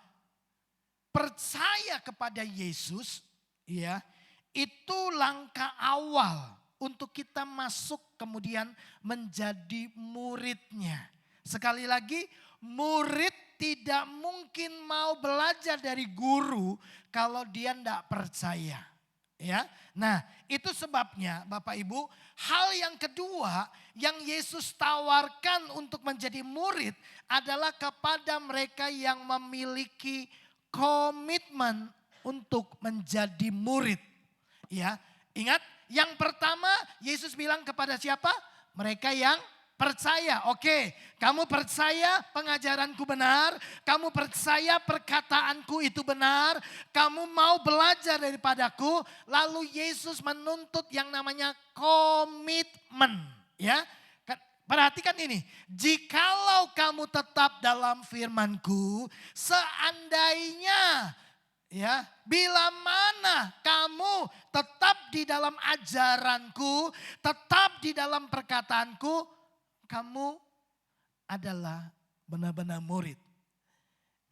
percaya kepada Yesus ya itu langkah awal untuk kita masuk kemudian menjadi muridnya. Sekali lagi murid tidak mungkin mau belajar dari guru kalau dia tidak percaya. Ya, nah itu sebabnya Bapak Ibu, hal yang kedua yang Yesus tawarkan untuk menjadi murid adalah kepada mereka yang memiliki komitmen untuk menjadi murid. Ya, ingat yang pertama Yesus bilang kepada siapa? Mereka yang percaya. Oke, kamu percaya pengajaranku benar, kamu percaya perkataanku itu benar, kamu mau belajar daripadaku, lalu Yesus menuntut yang namanya komitmen. Ya, perhatikan ini, jikalau kamu tetap dalam firmanku, seandainya ya, bila mana kamu tetap di dalam ajaranku, tetap di dalam perkataanku, kamu adalah benar-benar murid.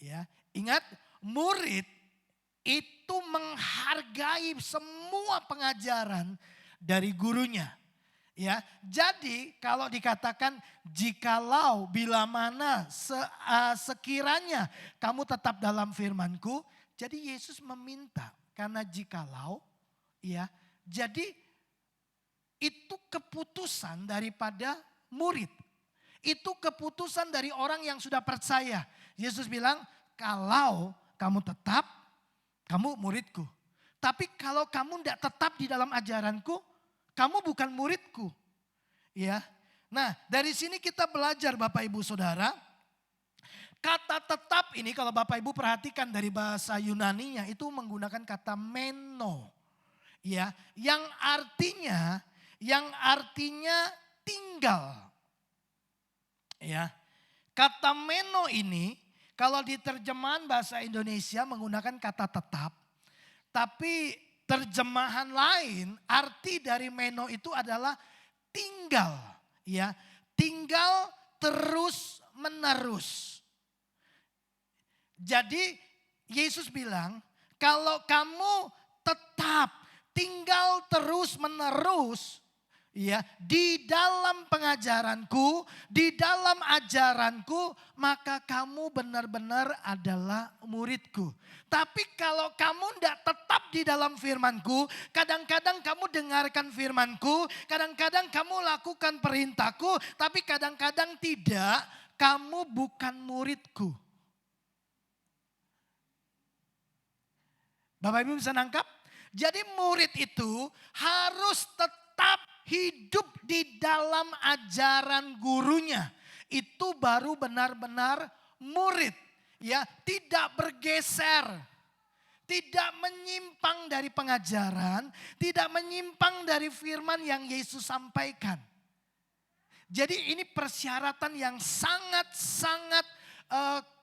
Ya, ingat murid itu menghargai semua pengajaran dari gurunya. Ya, jadi kalau dikatakan jikalau bila mana sekiranya kamu tetap dalam firmanku, jadi Yesus meminta karena jikalau ya, jadi itu keputusan daripada murid. Itu keputusan dari orang yang sudah percaya. Yesus bilang, kalau kamu tetap, kamu muridku. Tapi kalau kamu tidak tetap di dalam ajaranku, kamu bukan muridku. Ya. Nah, dari sini kita belajar Bapak Ibu Saudara, Kata tetap ini kalau Bapak Ibu perhatikan dari bahasa Yunaninya itu menggunakan kata meno. Ya, yang artinya tinggal. Ya. Kata meno ini kalau di terjemahan bahasa Indonesia menggunakan kata tetap. Tapi terjemahan lain arti dari meno itu adalah tinggal. Ya, tinggal terus menerus. Jadi Yesus bilang kalau kamu tetap tinggal terus menerus ya di dalam pengajaranku, di dalam ajaranku, maka kamu benar-benar adalah muridku. Tapi kalau kamu tidak tetap di dalam firmanku, kadang-kadang kamu dengarkan firmanku, kadang-kadang kamu lakukan perintahku, tapi kadang-kadang tidak, kamu bukan muridku. Bapak Ibu bisa nangkap? Jadi murid itu harus tetap hidup di dalam ajaran gurunya. Itu baru benar-benar murid. Ya, tidak bergeser. Tidak menyimpang dari pengajaran, tidak menyimpang dari firman yang Yesus sampaikan. Jadi ini persyaratan yang sangat-sangat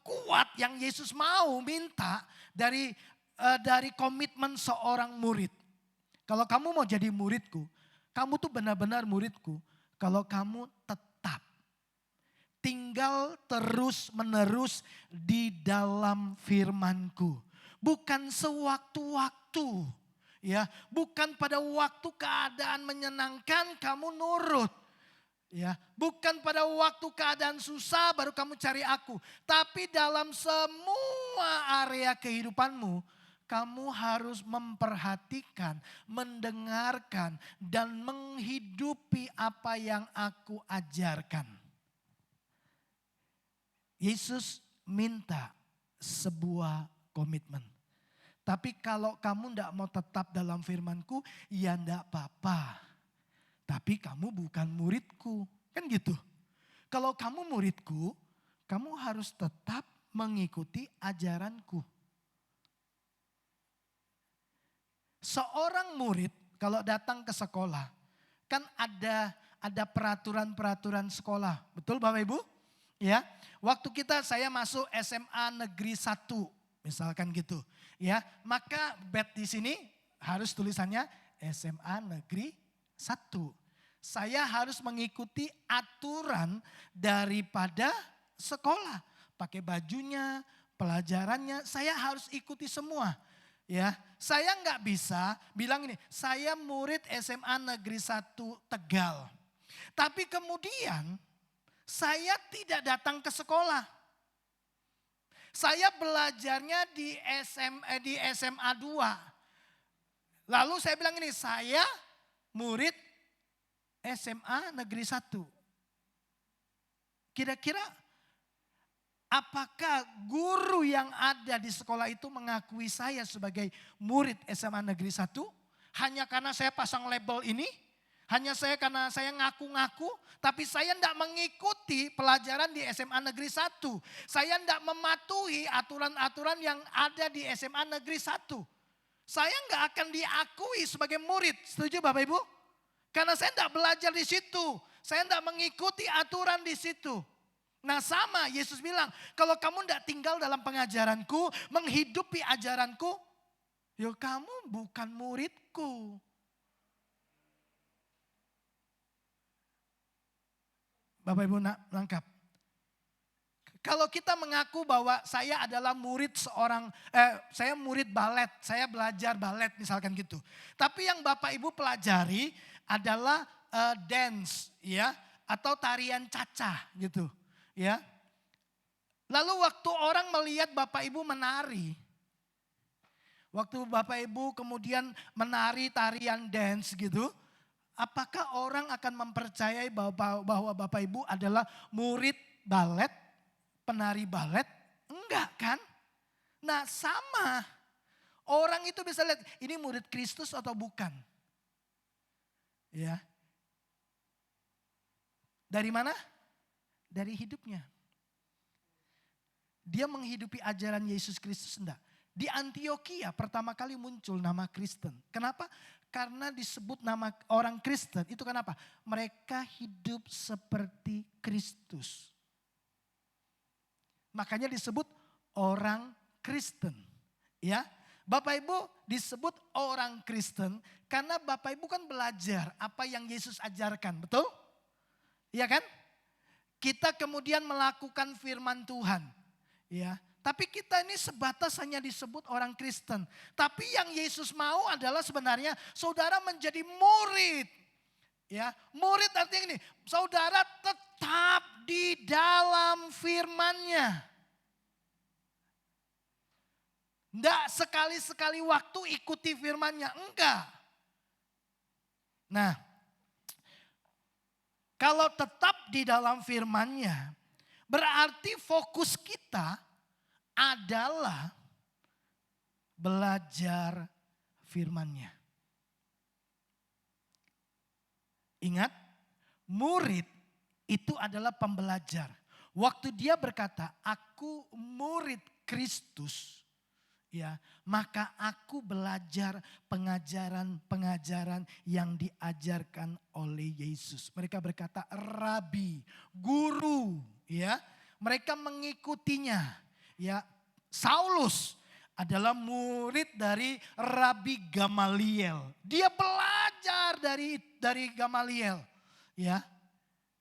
kuat yang Yesus mau minta dari komitmen seorang murid. Kalau kamu mau jadi muridku, kamu tuh benar-benar muridku. Kalau kamu tetap tinggal terus menerus di dalam firmanku. Bukan sewaktu-waktu. Ya, bukan pada waktu keadaan menyenangkan kamu nurut. Ya, bukan pada waktu keadaan susah baru kamu cari aku. Tapi dalam semua area kehidupanmu, kamu harus memperhatikan, mendengarkan, dan menghidupi apa yang aku ajarkan. Yesus minta sebuah komitmen. Tapi kalau kamu tidak mau tetap dalam firmanku, ya tidak apa-apa. Tapi kamu bukan muridku. Kan gitu. Kalau kamu muridku, kamu harus tetap mengikuti ajaranku. Seorang murid kalau datang ke sekolah, kan ada peraturan-peraturan sekolah. Betul Bapak Ibu? Ya, waktu saya masuk SMA Negeri 1, misalkan gitu. Ya, maka bed di sini harus tulisannya SMA Negeri 1. Saya harus mengikuti aturan daripada sekolah. Pakai bajunya, pelajarannya, saya harus ikuti semua. Ya, saya nggak bisa bilang ini, saya murid SMA Negeri 1 Tegal. Tapi kemudian saya tidak datang ke sekolah. Saya belajarnya di SMA 2. Lalu saya bilang ini, saya murid SMA Negeri 1. Kira-kira apakah guru yang ada di sekolah itu mengakui saya sebagai murid SMA Negeri 1? Hanya karena saya pasang label ini? Hanya karena saya ngaku-ngaku? Tapi saya tidak mengikuti pelajaran di SMA Negeri 1. Saya tidak mematuhi aturan-aturan yang ada di SMA Negeri 1. Saya nggak akan diakui sebagai murid. Setuju Bapak Ibu? Karena saya tidak belajar di situ. Saya tidak mengikuti aturan di situ. Nah sama Yesus bilang, kalau kamu tidak tinggal dalam pengajaranku, menghidupi ajaranku, ya kamu bukan muridku. Bapak Ibu nangkap. Kalau kita mengaku bahwa saya adalah murid saya murid balet, saya belajar balet misalkan gitu. Tapi yang Bapak Ibu pelajari adalah dance ya, atau tarian cacah gitu. Ya. Lalu waktu orang melihat Bapak Ibu menari. Waktu Bapak Ibu kemudian menari tarian dance gitu. Apakah orang akan mempercayai bahwa Bapak Ibu adalah murid balet, penari balet? Enggak kan? Nah sama. Orang itu bisa lihat ini murid Kristus atau bukan. Ya. Dari mana? Dari hidupnya. dia menghidupi ajaran Yesus Kristus? Enggak. Di Antioquia pertama kali muncul nama Kristen. Kenapa? Karena disebut nama orang Kristen. Itu kenapa? Mereka hidup seperti Kristus. Makanya disebut orang Kristen. Ya, Bapak Ibu disebut orang Kristen karena Bapak Ibu kan belajar apa yang Yesus ajarkan. Betul? Iya kan? Kita kemudian melakukan firman Tuhan. Ya, tapi kita ini sebatas hanya disebut orang Kristen. Tapi yang Yesus mau adalah sebenarnya saudara menjadi murid. Ya, murid artinya ini, saudara tetap di dalam firman-Nya. Enggak sekali-sekali waktu ikuti firman-Nya, enggak. Nah, kalau tetap di dalam firman-Nya, berarti fokus kita adalah belajar firman-Nya. Ingat, murid itu adalah pembelajar. Waktu dia berkata, aku murid Kristus, ya, maka aku belajar pengajaran-pengajaran yang diajarkan oleh Yesus. Mereka berkata rabi, guru, ya. Mereka mengikutinya, ya. Saulus adalah murid dari Rabi Gamaliel. Dia belajar dari Gamaliel, ya.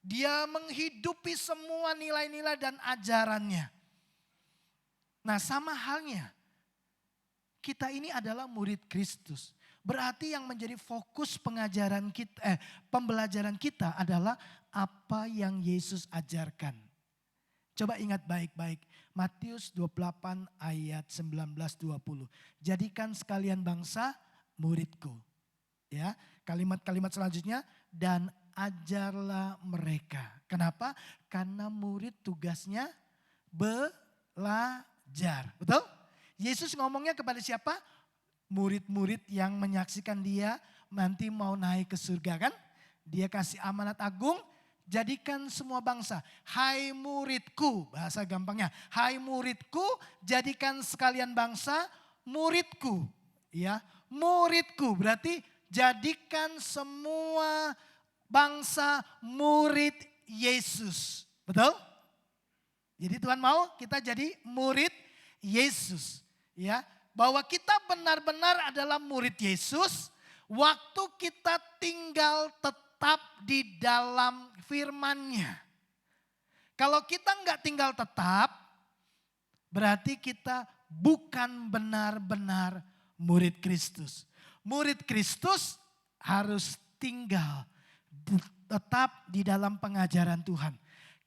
Dia menghidupi semua nilai-nilai dan ajarannya. Nah, sama halnya kita ini adalah murid Kristus. Berarti yang menjadi fokus pengajaran kita, pembelajaran kita adalah apa yang Yesus ajarkan. Coba ingat baik-baik. Matius 28 ayat 19-20. Jadikan sekalian bangsa muridku. Ya, kalimat-kalimat selanjutnya, dan ajarlah mereka. Kenapa? Karena murid tugasnya belajar. Betul? Yesus ngomongnya kepada siapa? Murid-murid yang menyaksikan dia nanti mau naik ke surga kan? Dia kasih amanat agung, jadikan semua bangsa. Hai muridku, bahasa gampangnya. Hai muridku, jadikan sekalian bangsa muridku. Ya, muridku berarti jadikan semua bangsa murid Yesus. Betul? Jadi Tuhan mau kita jadi murid Yesus. Ya, bahwa kita benar-benar adalah murid Yesus waktu kita tinggal tetap di dalam firman-Nya. Kalau kita enggak tinggal tetap, berarti kita bukan benar-benar murid Kristus. Murid Kristus harus tinggal tetap di dalam pengajaran Tuhan.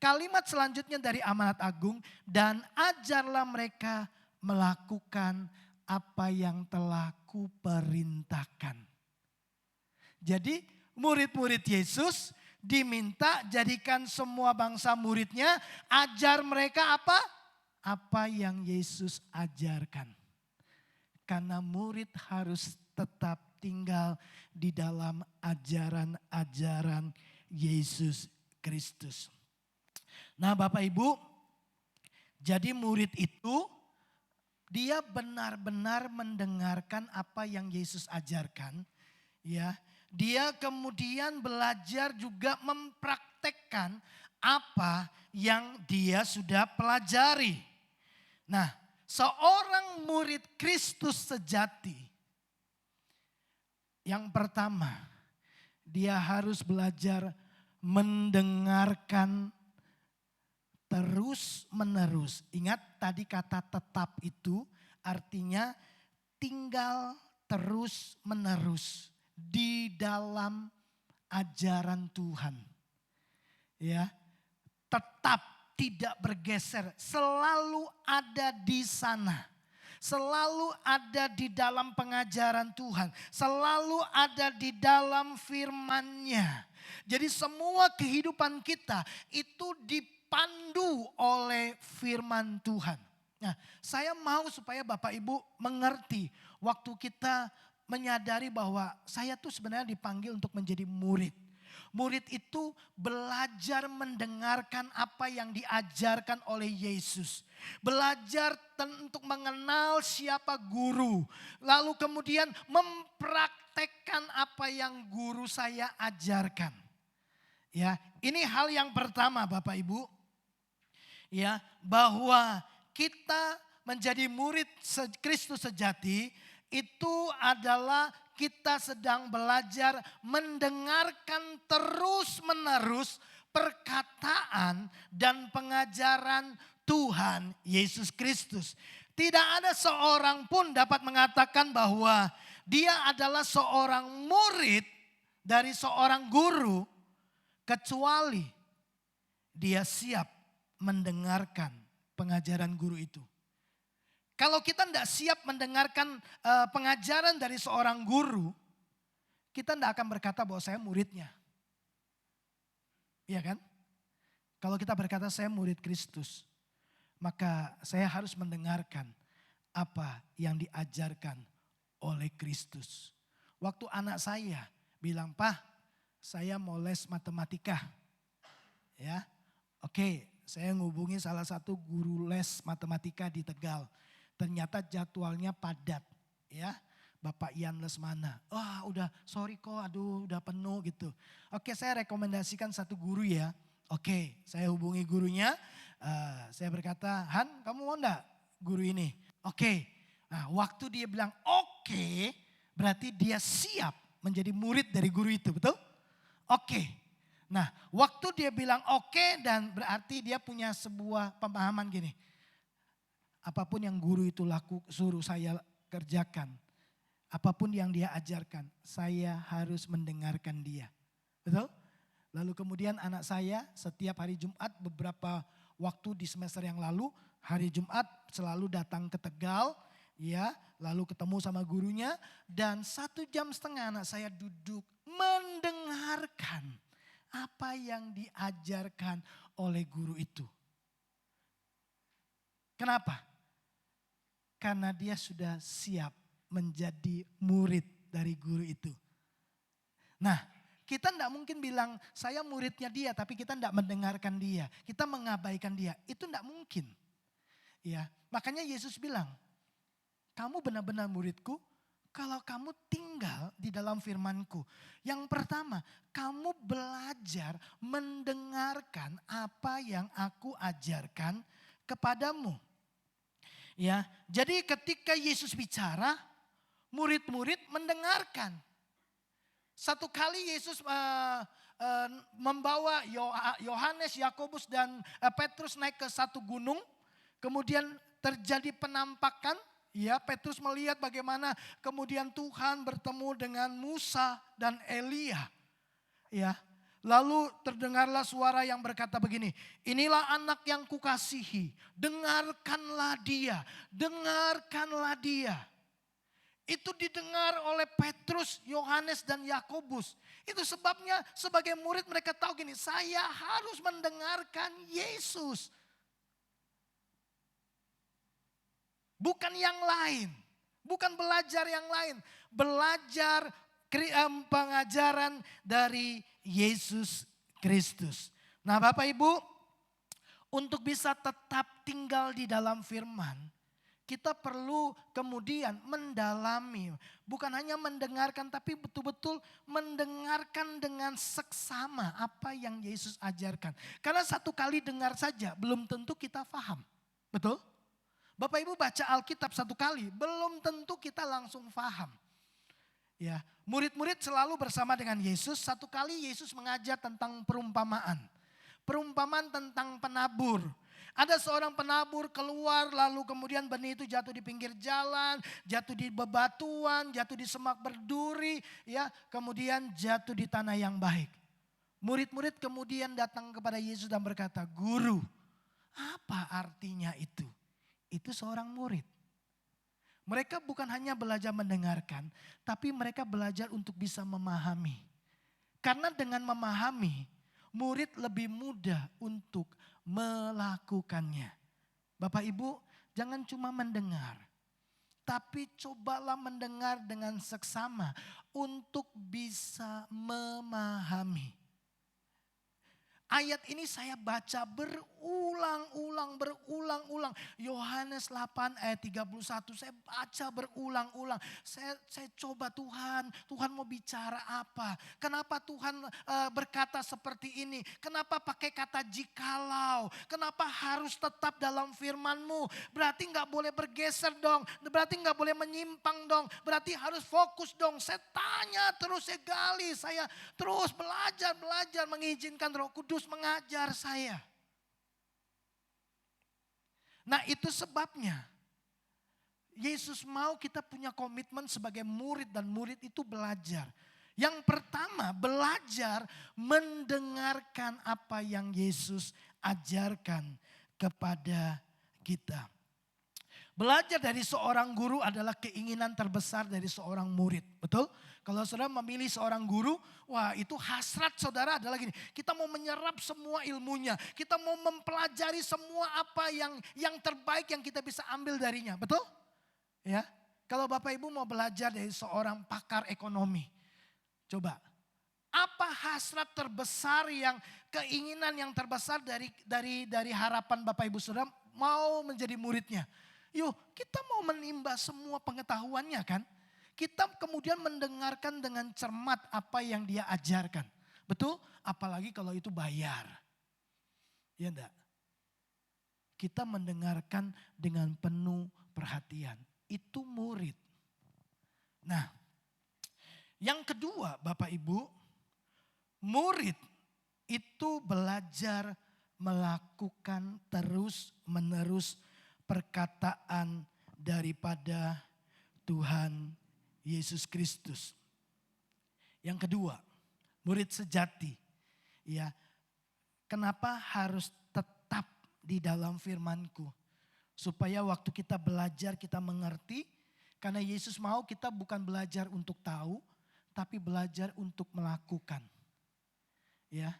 Kalimat selanjutnya dari amanat agung, dan ajarlah mereka melakukan apa yang telah kuperintahkan. Jadi murid-murid Yesus diminta jadikan semua bangsa muridnya, ajar mereka apa? Apa yang Yesus ajarkan. Karena murid harus tetap tinggal di dalam ajaran-ajaran Yesus Kristus. Nah Bapak Ibu, jadi murid itu dia benar-benar mendengarkan apa yang Yesus ajarkan, ya. Dia kemudian belajar juga mempraktekkan apa yang dia sudah pelajari. Nah, seorang murid Kristus sejati, yang pertama, dia harus belajar mendengarkan terus menerus. Ingat tadi kata tetap itu artinya tinggal terus menerus di dalam ajaran Tuhan. Ya, tetap tidak bergeser, selalu ada di sana. Selalu ada di dalam pengajaran Tuhan, selalu ada di dalam firman-Nya. Jadi semua kehidupan kita itu dipandu oleh firman Tuhan. Nah, saya mau supaya Bapak Ibu mengerti waktu kita menyadari bahwa saya tuh sebenarnya dipanggil untuk menjadi murid. Murid itu belajar mendengarkan apa yang diajarkan oleh Yesus. Belajar untuk mengenal siapa guru. Lalu kemudian mempraktekkan apa yang guru saya ajarkan. Ya, ini hal yang pertama Bapak Ibu. Ya, bahwa kita menjadi murid Kristus sejati itu adalah kita sedang belajar mendengarkan terus-menerus perkataan dan pengajaran Tuhan Yesus Kristus. Tidak ada seorang pun dapat mengatakan bahwa dia adalah seorang murid dari seorang guru kecuali dia siap mendengarkan pengajaran guru itu. Kalau kita tidak siap mendengarkan pengajaran dari seorang guru, kita tidak akan berkata bahwa saya muridnya. Iya kan? Kalau kita berkata saya murid Kristus, maka saya harus mendengarkan apa yang diajarkan oleh Kristus. Waktu anak saya bilang, "Pak, saya mau les matematika." Ya, oke, saya ngubungi salah satu guru les matematika di Tegal. Ternyata jadwalnya padat, ya. Bapak Ian Lesmana. Wah, udah sorry kok, aduh udah penuh gitu. Oke, saya rekomendasikan satu guru ya. Oke, saya hubungi gurunya. Saya berkata, "Han, kamu mau enggak guru ini?" Oke. Nah, waktu dia bilang oke, berarti dia siap menjadi murid dari guru itu, betul? Oke. Nah, waktu dia bilang oke, dan berarti dia punya sebuah pemahaman gini. Apapun yang guru itu suruh saya kerjakan, apapun yang dia ajarkan, saya harus mendengarkan dia. Betul? Lalu kemudian anak saya setiap hari Jumat beberapa waktu di semester yang lalu, hari Jumat selalu datang ke Tegal, ya, lalu ketemu sama gurunya, dan 1,5 jam anak saya duduk mendengarkan apa yang diajarkan oleh guru itu. Kenapa? Karena dia sudah siap menjadi murid dari guru itu. Nah, kita tidak mungkin bilang saya muridnya dia tapi kita tidak mendengarkan dia. Kita mengabaikan dia. Itu tidak mungkin. Ya, makanya Yesus bilang, "Kamu benar-benar muridku kalau kamu tinggal di dalam firman-Ku." Yang pertama, kamu belajar mendengarkan apa yang aku ajarkan kepadamu. Ya, jadi ketika Yesus bicara, murid-murid mendengarkan. Satu kali Yesus membawa Yohanes, Yakobus dan Petrus naik ke satu gunung. Kemudian terjadi penampakan. Ya, Petrus melihat bagaimana kemudian Tuhan bertemu dengan Musa dan Elia. Ya, lalu terdengarlah suara yang berkata begini, "Inilah anak yang kukasihi, dengarkanlah dia, dengarkanlah dia." Itu didengar oleh Petrus, Yohanes dan Yakobus. Itu sebabnya sebagai murid mereka tahu gini, saya harus mendengarkan Yesus. Bukan yang lain, bukan belajar yang lain. Belajar pengajaran dari Yesus Kristus. Nah Bapak Ibu, untuk bisa tetap tinggal di dalam firman, kita perlu kemudian mendalami. Bukan hanya mendengarkan tapi betul-betul mendengarkan dengan seksama apa yang Yesus ajarkan. Karena satu kali dengar saja belum tentu kita paham. Betul? Bapak Ibu baca Alkitab satu kali belum tentu kita langsung paham. Ya, murid-murid selalu bersama dengan Yesus. Satu kali Yesus mengajar tentang perumpamaan. Perumpamaan tentang penabur. Ada seorang penabur keluar lalu kemudian benih itu jatuh di pinggir jalan, jatuh di bebatuan, jatuh di semak berduri, ya, kemudian jatuh di tanah yang baik. Murid-murid kemudian datang kepada Yesus dan berkata, "Guru, apa artinya itu?" Itu seorang murid. Mereka bukan hanya belajar mendengarkan, tapi mereka belajar untuk bisa memahami. Karena dengan memahami, murid lebih mudah untuk melakukannya. Bapak Ibu, jangan cuma mendengar, tapi cobalah mendengar dengan seksama untuk bisa memahami. Ayat ini saya baca berulang-ulang. Yohanes 8 ayat 31 saya baca berulang-ulang. Saya coba Tuhan mau bicara apa? Kenapa Tuhan berkata seperti ini? Kenapa pakai kata jikalau? Kenapa harus tetap dalam firman-Mu? Berarti nggak boleh bergeser dong. Berarti nggak boleh menyimpang dong. Berarti harus fokus dong. Saya tanya terus, saya gali. Saya terus belajar mengizinkan Roh Kudus mengajar saya. Nah, itu sebabnya Yesus mau kita punya komitmen sebagai murid, dan murid itu belajar. Yang pertama, belajar mendengarkan apa yang Yesus ajarkan kepada kita. Belajar dari seorang guru adalah keinginan terbesar dari seorang murid. Betul? Kalau saudara memilih seorang guru, wah itu hasrat saudara adalah gini. Kita mau menyerap semua ilmunya. Kita mau mempelajari semua apa yang terbaik yang kita bisa ambil darinya. Betul? Ya. Kalau Bapak Ibu mau belajar dari seorang pakar ekonomi. Coba. Apa hasrat terbesar keinginan yang terbesar dari harapan Bapak Ibu saudara mau menjadi muridnya? Yuk, kita mau menimba semua pengetahuannya kan? Kita kemudian mendengarkan dengan cermat apa yang dia ajarkan. Betul? Apalagi kalau itu bayar. Ya enggak? Kita mendengarkan dengan penuh perhatian. Itu murid. Nah, yang kedua Bapak Ibu, murid itu belajar melakukan terus-menerus perkataan daripada Tuhan Yesus Kristus. Yang kedua, murid sejati. Ya, kenapa harus tetap di dalam firman-Ku? Supaya waktu kita belajar kita mengerti. Karena Yesus mau kita bukan belajar untuk tahu, tapi belajar untuk melakukan. Ya.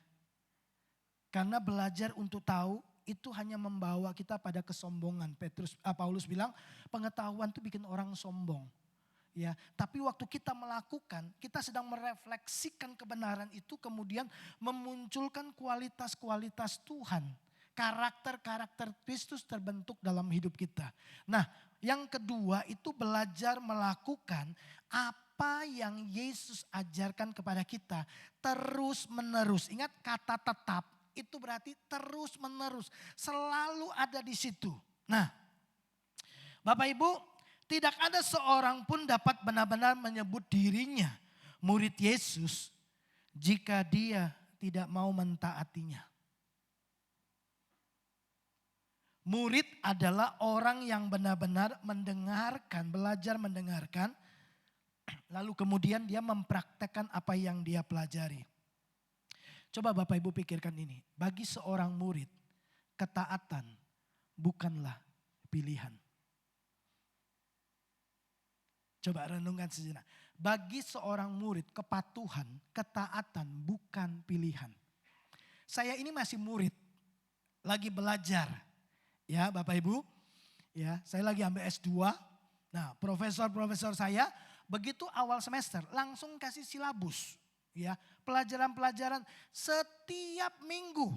Karena belajar untuk tahu itu hanya membawa kita pada kesombongan. Paulus bilang pengetahuan itu bikin orang sombong. Ya, tapi waktu kita melakukan, kita sedang merefleksikan kebenaran itu, kemudian memunculkan kualitas-kualitas Tuhan. Karakter-karakter Kristus terbentuk dalam hidup kita. Nah, yang kedua itu belajar melakukan apa yang Yesus ajarkan kepada kita terus menerus. Ingat kata tetap itu berarti terus menerus. Selalu ada di situ. Nah, Bapak Ibu, tidak ada seorang pun dapat benar-benar menyebut dirinya murid Yesus jika dia tidak mau mentaatinya. Murid adalah orang yang benar-benar mendengarkan, belajar mendengarkan, lalu kemudian dia mempraktekkan apa yang dia pelajari. Coba Bapak Ibu pikirkan ini, bagi seorang murid, ketaatan bukanlah pilihan. Coba renungkan sejenak. Bagi seorang murid, kepatuhan, ketaatan bukan pilihan. Saya ini masih murid, lagi belajar. Ya Bapak Ibu, ya saya lagi ambil S2. Nah profesor saya begitu awal semester langsung kasih silabus. Ya, pelajaran-pelajaran setiap minggu.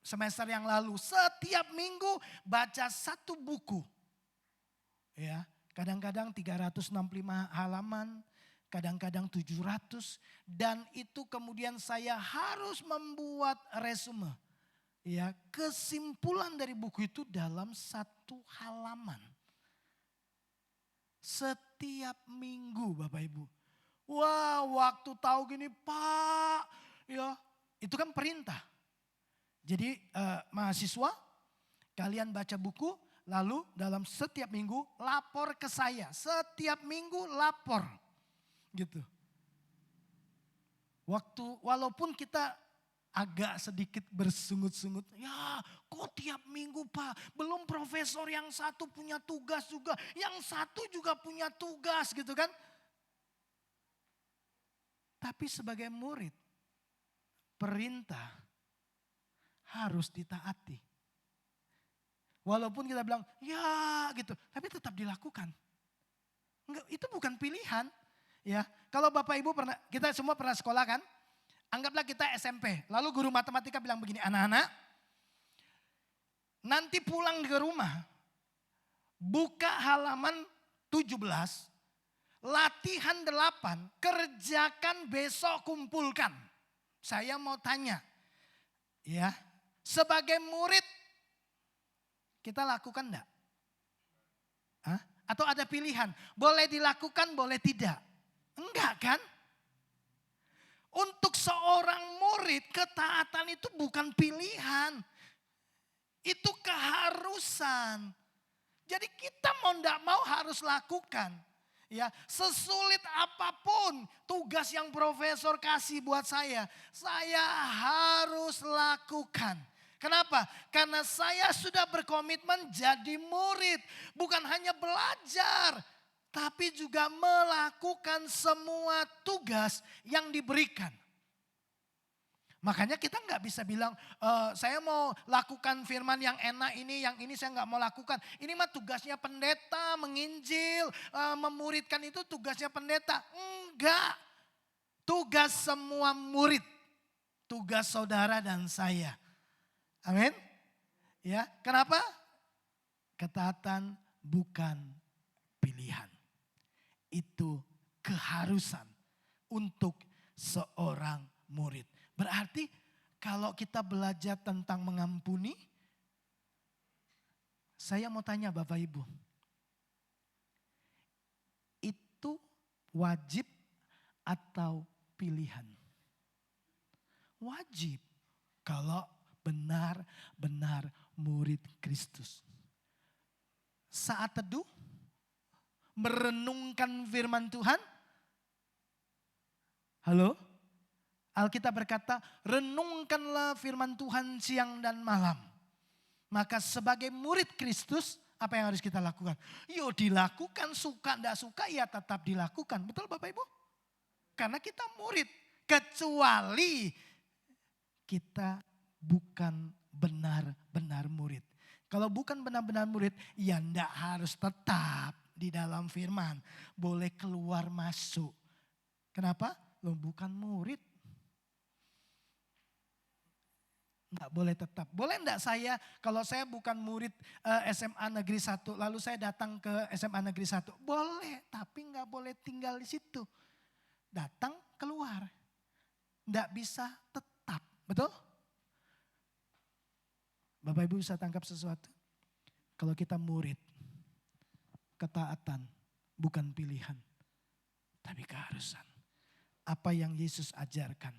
Semester yang lalu setiap minggu baca satu buku. Ya. Kadang-kadang 365 halaman, kadang-kadang 700. Dan itu kemudian saya harus membuat resume. Ya, kesimpulan dari buku itu dalam satu halaman. Setiap minggu Bapak Ibu. Wah, waktu tahu gini Pak, ya itu kan perintah. Jadi mahasiswa, kalian baca buku, lalu dalam setiap minggu lapor ke saya. Setiap minggu lapor. Gitu. Walaupun kita agak sedikit bersungut-sungut. Ya kok tiap minggu Pak. Belum profesor yang satu punya tugas juga. Yang satu juga punya tugas gitu kan. Tapi sebagai murid, perintah harus ditaati. Walaupun kita bilang, ya gitu, tapi tetap dilakukan. Enggak, itu bukan pilihan. Ya, kalau Bapak Ibu pernah, kita semua pernah sekolah kan? Anggaplah kita SMP. Lalu guru matematika bilang begini, anak-anak, nanti pulang ke rumah, buka halaman 17, latihan 8, kerjakan besok kumpulkan. Saya mau tanya, ya, sebagai murid kita lakukan enggak? Hah? Atau ada pilihan, boleh dilakukan, boleh tidak? Enggak kan? Untuk seorang murid, ketaatan itu bukan pilihan. Itu keharusan. Jadi kita mau enggak mau harus lakukan. Ya, sesulit apapun tugas yang profesor kasih buat saya harus lakukan. Kenapa? Karena saya sudah berkomitmen jadi murid. Bukan hanya belajar, tapi juga melakukan semua tugas yang diberikan. Makanya kita nggak bisa bilang, saya mau lakukan firman yang enak ini, yang ini saya nggak mau lakukan. Ini mah tugasnya pendeta, menginjil, memuridkan itu tugasnya pendeta. Enggak, tugas semua murid, tugas saudara dan saya. Amin. Ya, kenapa? Ketaatan bukan pilihan. Itu keharusan untuk seorang murid. Berarti kalau kita belajar tentang mengampuni, saya mau tanya Bapak Ibu. Itu wajib atau pilihan? Wajib. Kalau benar-benar murid Kristus. Saat teduh, merenungkan firman Tuhan. Halo? Alkitab berkata, renungkanlah firman Tuhan siang dan malam. Maka sebagai murid Kristus, apa yang harus kita lakukan? Yuk dilakukan, suka enggak suka ya tetap dilakukan. Betul Bapak Ibu? Karena kita murid. Kecuali kita bukan benar-benar murid. Kalau bukan benar-benar murid, ya enggak harus tetap di dalam firman. Boleh keluar masuk. Kenapa? Lo bukan murid. Enggak boleh tetap. Boleh enggak saya, kalau saya bukan murid SMA Negeri 1, lalu saya datang ke SMA Negeri 1. Boleh, tapi enggak boleh tinggal di situ. Datang, keluar. Enggak bisa tetap. Betul? Bapak Ibu bisa tangkap sesuatu? Kalau kita murid, ketaatan bukan pilihan, tapi keharusan. Apa yang Yesus ajarkan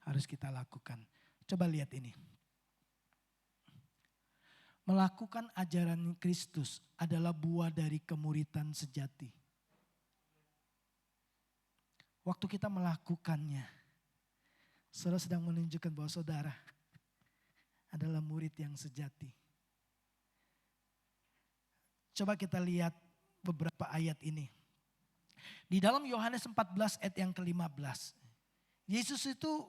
harus kita lakukan. Coba lihat ini. Melakukan ajaran Kristus adalah buah dari kemuridan sejati. Waktu kita melakukannya, saudara sedang menunjukkan bahwa saudara adalah murid yang sejati. Coba kita lihat beberapa ayat ini. Di dalam Yohanes 14 ayat yang ke-15. Yesus itu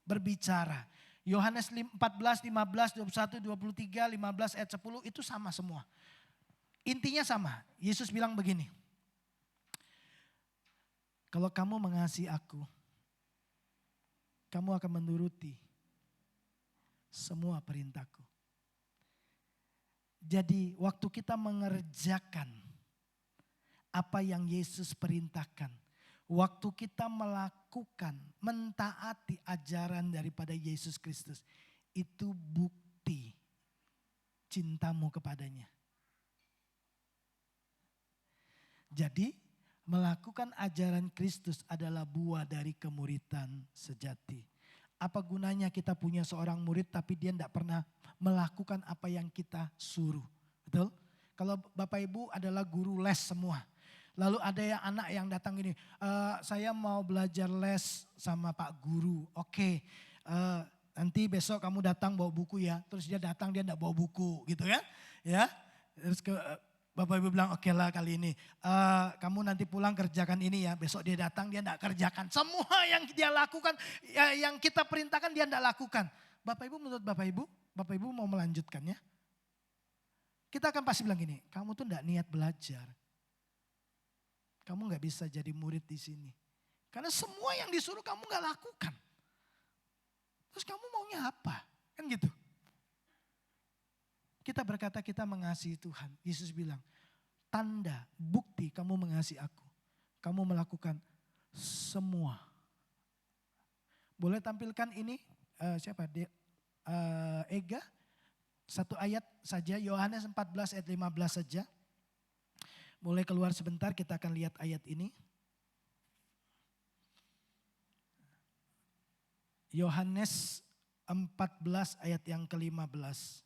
berbicara. Yohanes 14, 15, 21, 23, 15 ayat 10 itu sama semua. Intinya sama. Yesus bilang begini. Kalau kamu mengasihi aku, kamu akan menuruti semua perintahku. Jadi waktu kita mengerjakan apa yang Yesus perintahkan, waktu kita melakukan, mentaati ajaran daripada Yesus Kristus, itu bukti cintamu kepadanya. Jadi melakukan ajaran Kristus adalah buah dari kemuridan sejati. Apa gunanya kita punya seorang murid tapi dia tidak pernah melakukan apa yang kita suruh. Betul? Kalau Bapak Ibu adalah guru les semua. Lalu ada yang anak yang datang gini, saya mau belajar les sama Pak Guru. Oke, nanti besok kamu datang bawa buku ya. Terus dia datang dia tidak bawa buku gitu kan. Ya. Terus Bapak Ibu bilang oke lah kali ini. Kamu nanti pulang kerjakan ini ya. Besok dia datang dia tidak kerjakan. Semua yang dia lakukan, yang kita perintahkan dia tidak lakukan. Bapak Ibu menurut Bapak Ibu mau melanjutkannya? Kita akan pasti bilang gini, kamu tuh tidak niat belajar. Kamu gak bisa jadi murid di sini. Karena semua yang disuruh kamu gak lakukan. Terus kamu maunya apa? Kan gitu. Kita berkata kita mengasihi Tuhan. Yesus bilang, tanda, bukti kamu mengasihi aku. Kamu melakukan semua. Boleh tampilkan ini, Ega? Satu ayat saja, Yohanes 14 ayat 15 saja. Boleh keluar sebentar, kita akan lihat ayat ini. Yohanes 14 ayat yang ke-15.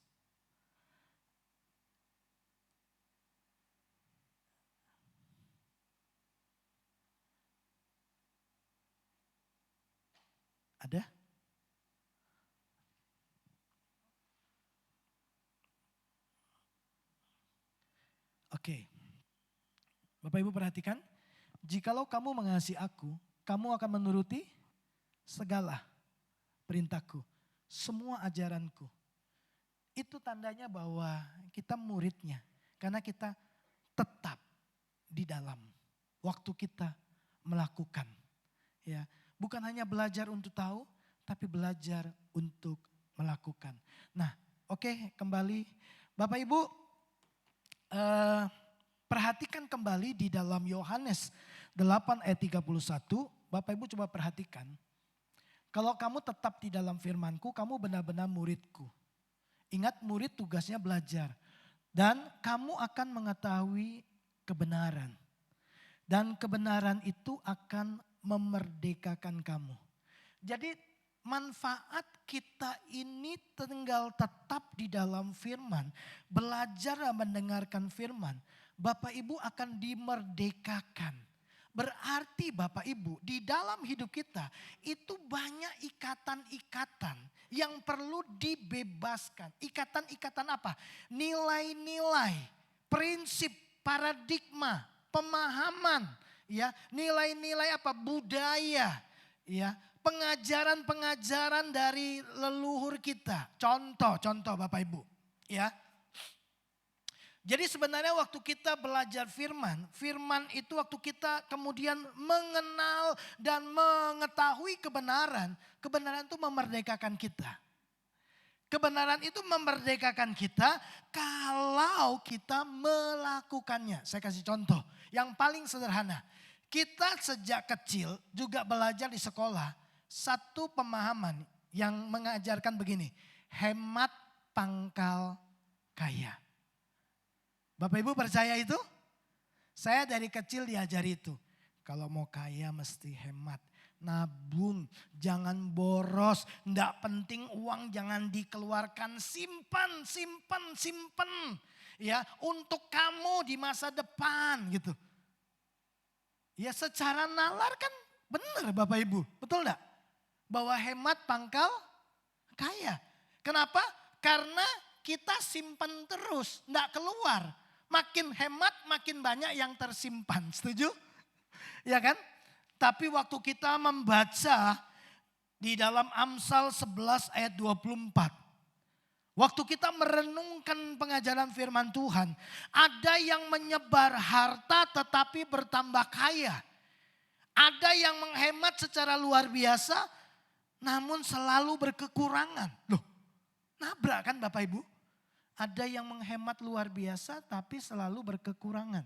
Ada? Oke. Bapak Ibu perhatikan. Jikalau kamu mengasihi aku, kamu akan menuruti segala perintahku. Semua ajaranku. Itu tandanya bahwa kita muridnya. Karena kita tetap di dalam waktu kita melakukan. Ya, bukan hanya belajar untuk tahu, tapi belajar untuk melakukan. Nah, oke, kembali. Bapak Ibu, perhatikan kembali di dalam Yohanes 8 ayat 31. Bapak Ibu coba perhatikan. Kalau kamu tetap di dalam firmanku, kamu benar-benar muridku. Ingat, murid tugasnya belajar. Dan kamu akan mengetahui kebenaran. Dan kebenaran itu akan memerdekakan kamu. Jadi manfaat kita ini tinggal tetap di dalam firman. Belajar dan mendengarkan firman. Bapak Ibu akan dimerdekakan. Berarti Bapak Ibu di dalam hidup kita itu banyak ikatan-ikatan yang perlu dibebaskan. Ikatan-ikatan apa? Nilai-nilai, prinsip, paradigma, pemahaman, ya, nilai-nilai apa? Budaya, ya, pengajaran-pengajaran dari leluhur kita. Contoh Bapak Ibu, ya. Jadi sebenarnya waktu kita belajar firman, firman itu waktu kita kemudian mengenal dan mengetahui kebenaran, kebenaran itu memerdekakan kita. Kebenaran itu memerdekakan kita kalau kita melakukannya. Saya kasih contoh yang paling sederhana. Kita sejak kecil juga belajar di sekolah satu pemahaman yang mengajarkan begini. Hemat pangkal kaya. Bapak Ibu percaya itu? Saya dari kecil diajari itu. Kalau mau kaya mesti hemat. Nabung, jangan boros. Enggak penting uang jangan dikeluarkan. Simpan. Ya, untuk kamu di masa depan gitu. Ya secara nalar kan benar Bapak Ibu. Betul enggak? Bahwa hemat pangkal kaya. Kenapa? Karena kita simpan terus. Enggak keluar. Makin hemat makin banyak yang tersimpan. Setuju? Ya kan? Tapi waktu kita membaca di dalam Amsal 11 ayat 24. Waktu kita merenungkan pengajaran firman Tuhan. Ada yang menyebar harta tetapi bertambah kaya. Ada yang menghemat secara luar biasa namun selalu berkekurangan. Loh, nabrak kan Bapak Ibu? Ada yang menghemat luar biasa tapi selalu berkekurangan.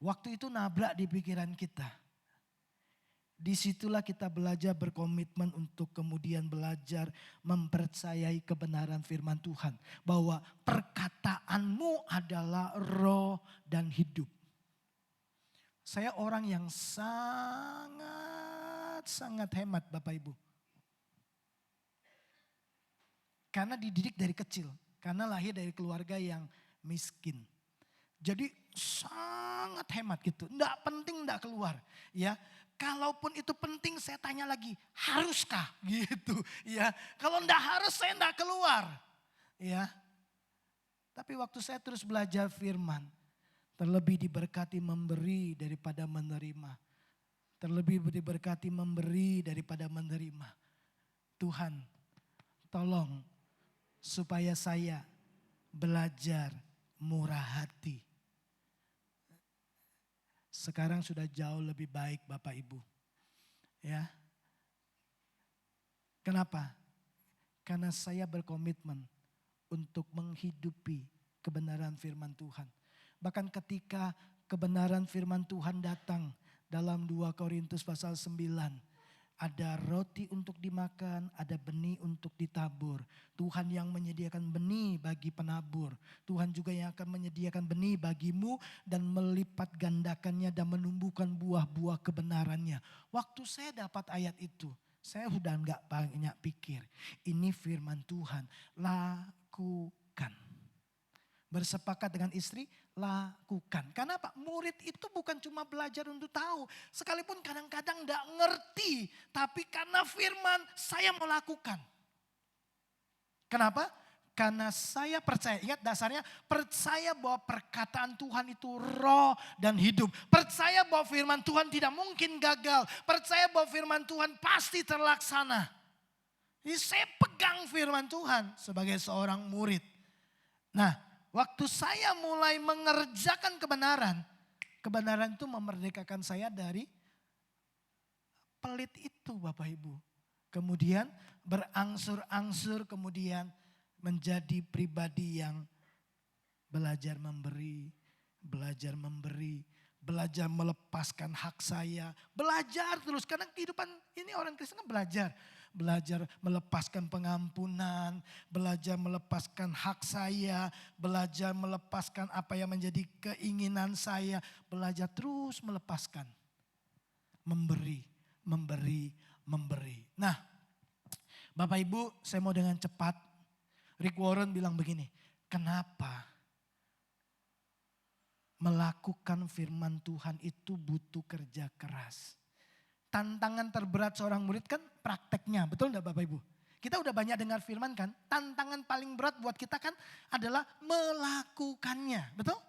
Waktu itu nabrak di pikiran kita. Disitulah kita belajar berkomitmen untuk kemudian belajar mempercayai kebenaran firman Tuhan. Bahwa perkataanmu adalah roh dan hidup. Saya orang yang sangat hemat Bapak Ibu. Karena dididik dari kecil. Karena lahir dari keluarga yang miskin. Jadi sangat hemat gitu. Enggak penting enggak keluar. Ya, kalaupun itu penting saya tanya lagi, haruskah gitu. Ya, kalau enggak harus saya enggak keluar. Ya. Tapi waktu saya terus belajar firman, terlebih diberkati memberi daripada menerima. Terlebih diberkati memberi daripada menerima. Tuhan, tolong supaya saya belajar murah hati. Sekarang sudah jauh lebih baik Bapak Ibu. Ya. Kenapa? Karena saya berkomitmen untuk menghidupi kebenaran firman Tuhan. Bahkan ketika kebenaran firman Tuhan datang dalam 2 Korintus pasal 9. Ada roti untuk dimakan, ada benih untuk ditabur. Tuhan yang menyediakan benih bagi penabur. Tuhan juga yang akan menyediakan benih bagimu dan melipat gandakannya dan menumbuhkan buah-buah kebenarannya. Waktu saya dapat ayat itu, saya sudah enggak banyak pikir. Ini firman Tuhan, lakukan. Bersepakat dengan istri, lakukan. Karena apa? Murid itu bukan cuma belajar untuk tahu. Sekalipun kadang-kadang enggak ngerti. Tapi karena firman, saya mau lakukan. Kenapa? Karena saya percaya, ingat dasarnya, percaya bahwa perkataan Tuhan itu roh dan hidup. Percaya bahwa firman Tuhan tidak mungkin gagal. Percaya bahwa firman Tuhan pasti terlaksana. Jadi saya pegang firman Tuhan sebagai seorang murid. Nah, waktu saya mulai mengerjakan kebenaran, kebenaran itu memerdekakan saya dari pelit itu Bapak Ibu. Kemudian berangsur-angsur kemudian menjadi pribadi yang belajar memberi, belajar melepaskan hak saya, belajar terus. Karena kehidupan ini orang Kristen kan belajar. Belajar melepaskan pengampunan, belajar melepaskan hak saya, belajar melepaskan apa yang menjadi keinginan saya, belajar terus melepaskan. Memberi. Nah, Bapak Ibu, saya mau dengan cepat. Rick Warren bilang begini, kenapa melakukan firman Tuhan itu butuh kerja keras? Tantangan terberat seorang murid kan prakteknya, betul enggak Bapak Ibu? Kita udah banyak dengar firman kan, tantangan paling berat buat kita kan adalah melakukannya, betul?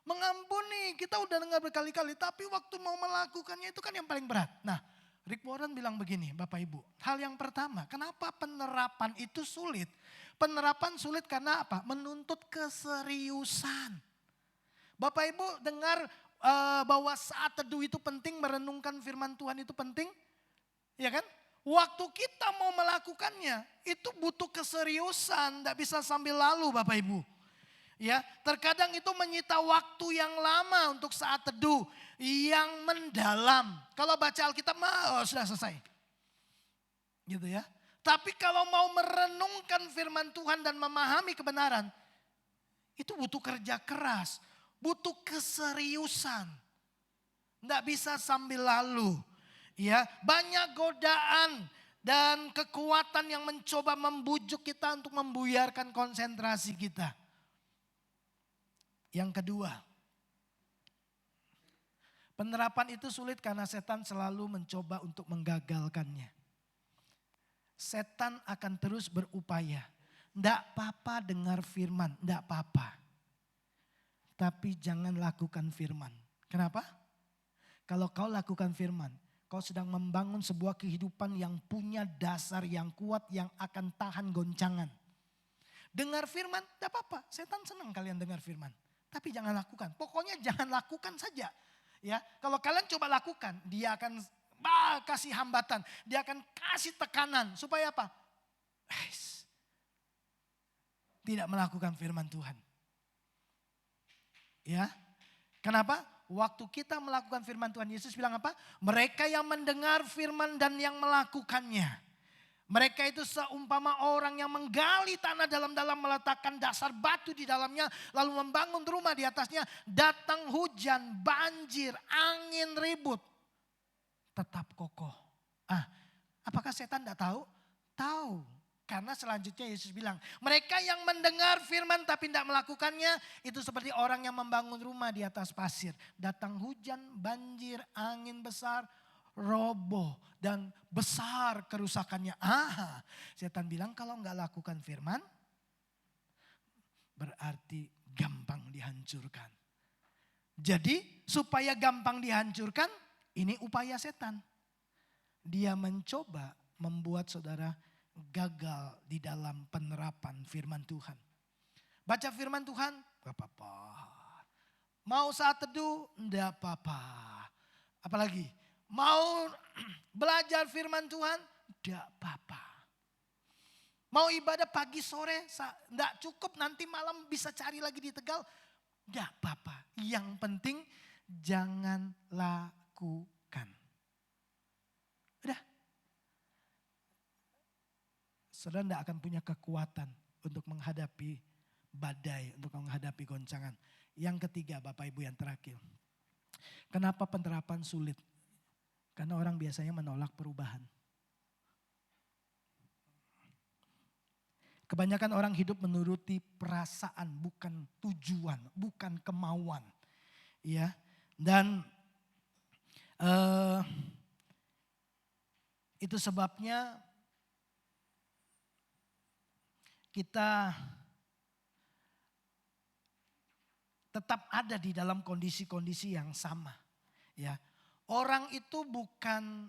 Mengampuni, kita udah dengar berkali-kali, tapi waktu mau melakukannya itu kan yang paling berat. Nah, Rick Warren bilang begini Bapak Ibu, hal yang pertama, kenapa penerapan itu sulit? Penerapan sulit karena apa? Menuntut keseriusan. Bapak Ibu dengar bahwa saat teduh itu penting, merenungkan firman Tuhan itu penting, ya kan? Waktu kita mau melakukannya itu butuh keseriusan, tidak bisa sambil lalu Bapak Ibu. Ya, terkadang itu menyita waktu yang lama untuk saat teduh yang mendalam. Kalau baca Alkitab sudah selesai. Gitu ya. Tapi kalau mau merenungkan firman Tuhan dan memahami kebenaran, itu butuh kerja keras. Butuh keseriusan. Tidak bisa sambil lalu. Ya, banyak godaan dan kekuatan yang mencoba membujuk kita untuk membuyarkan konsentrasi kita. Yang kedua, penerapan itu sulit karena setan selalu mencoba untuk menggagalkannya. Setan akan terus berupaya. Tidak apa-apa dengar firman, tidak apa-apa. Tapi jangan lakukan firman. Kenapa? Kalau kau lakukan firman, kau sedang membangun sebuah kehidupan yang punya dasar yang kuat yang akan tahan goncangan. Dengar firman, tidak apa-apa. Setan senang kalian dengar firman. Tapi jangan lakukan. Pokoknya jangan lakukan saja. Ya, kalau kalian coba lakukan, dia akan kasih hambatan. Dia akan kasih tekanan. Supaya apa? Tidak melakukan firman Tuhan. Ya, kenapa? Waktu kita melakukan firman Tuhan, Yesus bilang apa? Mereka yang mendengar firman dan yang melakukannya. Mereka itu seumpama orang yang menggali tanah dalam-dalam, meletakkan dasar batu di dalamnya, lalu membangun rumah di atasnya. Datang hujan, banjir, angin ribut, tetap kokoh. Apakah setan tidak tahu? Tahu. Karena selanjutnya Yesus bilang, mereka yang mendengar firman tapi tidak melakukannya, itu seperti orang yang membangun rumah di atas pasir. Datang hujan, banjir, angin besar, roboh dan besar kerusakannya. Setan bilang kalau nggak lakukan firman, berarti gampang dihancurkan. Jadi supaya gampang dihancurkan, ini upaya setan. Dia mencoba membuat saudara gagal di dalam penerapan firman Tuhan. Baca firman Tuhan, gak apa-apa. Mau saat teduh, enggak apa-apa. Apalagi Mau belajar firman Tuhan? Tidak apa-apa. Mau ibadah pagi sore? Tidak cukup, nanti malam bisa cari lagi di Tegal? Tidak apa-apa. Yang penting jangan lakukan. Udah. Saudara tidak akan punya kekuatan untuk menghadapi badai, untuk menghadapi goncangan. Yang ketiga, Bapak Ibu, yang terakhir. Kenapa penerapan sulit? Karena orang biasanya menolak perubahan. Kebanyakan orang hidup menuruti perasaan, bukan tujuan, bukan kemauan. Ya, dan itu sebabnya kita tetap ada di dalam kondisi-kondisi yang sama. Ya, orang itu bukan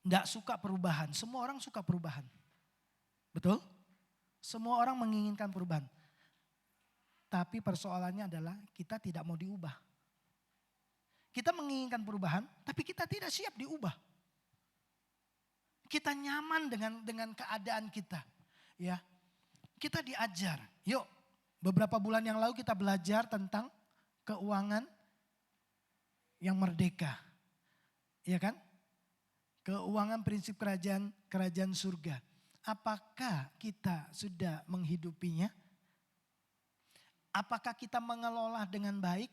tidak suka perubahan, semua orang suka perubahan. Betul? Semua orang menginginkan perubahan. Tapi persoalannya adalah kita tidak mau diubah. Kita menginginkan perubahan, tapi kita tidak siap diubah. Kita nyaman dengan keadaan kita. Ya, kita diajar. Yuk, beberapa bulan yang lalu kita belajar tentang keuangan yang merdeka. Iya kan? Keuangan prinsip kerajaan surga. Apakah kita sudah menghidupinya? Apakah kita mengelola dengan baik?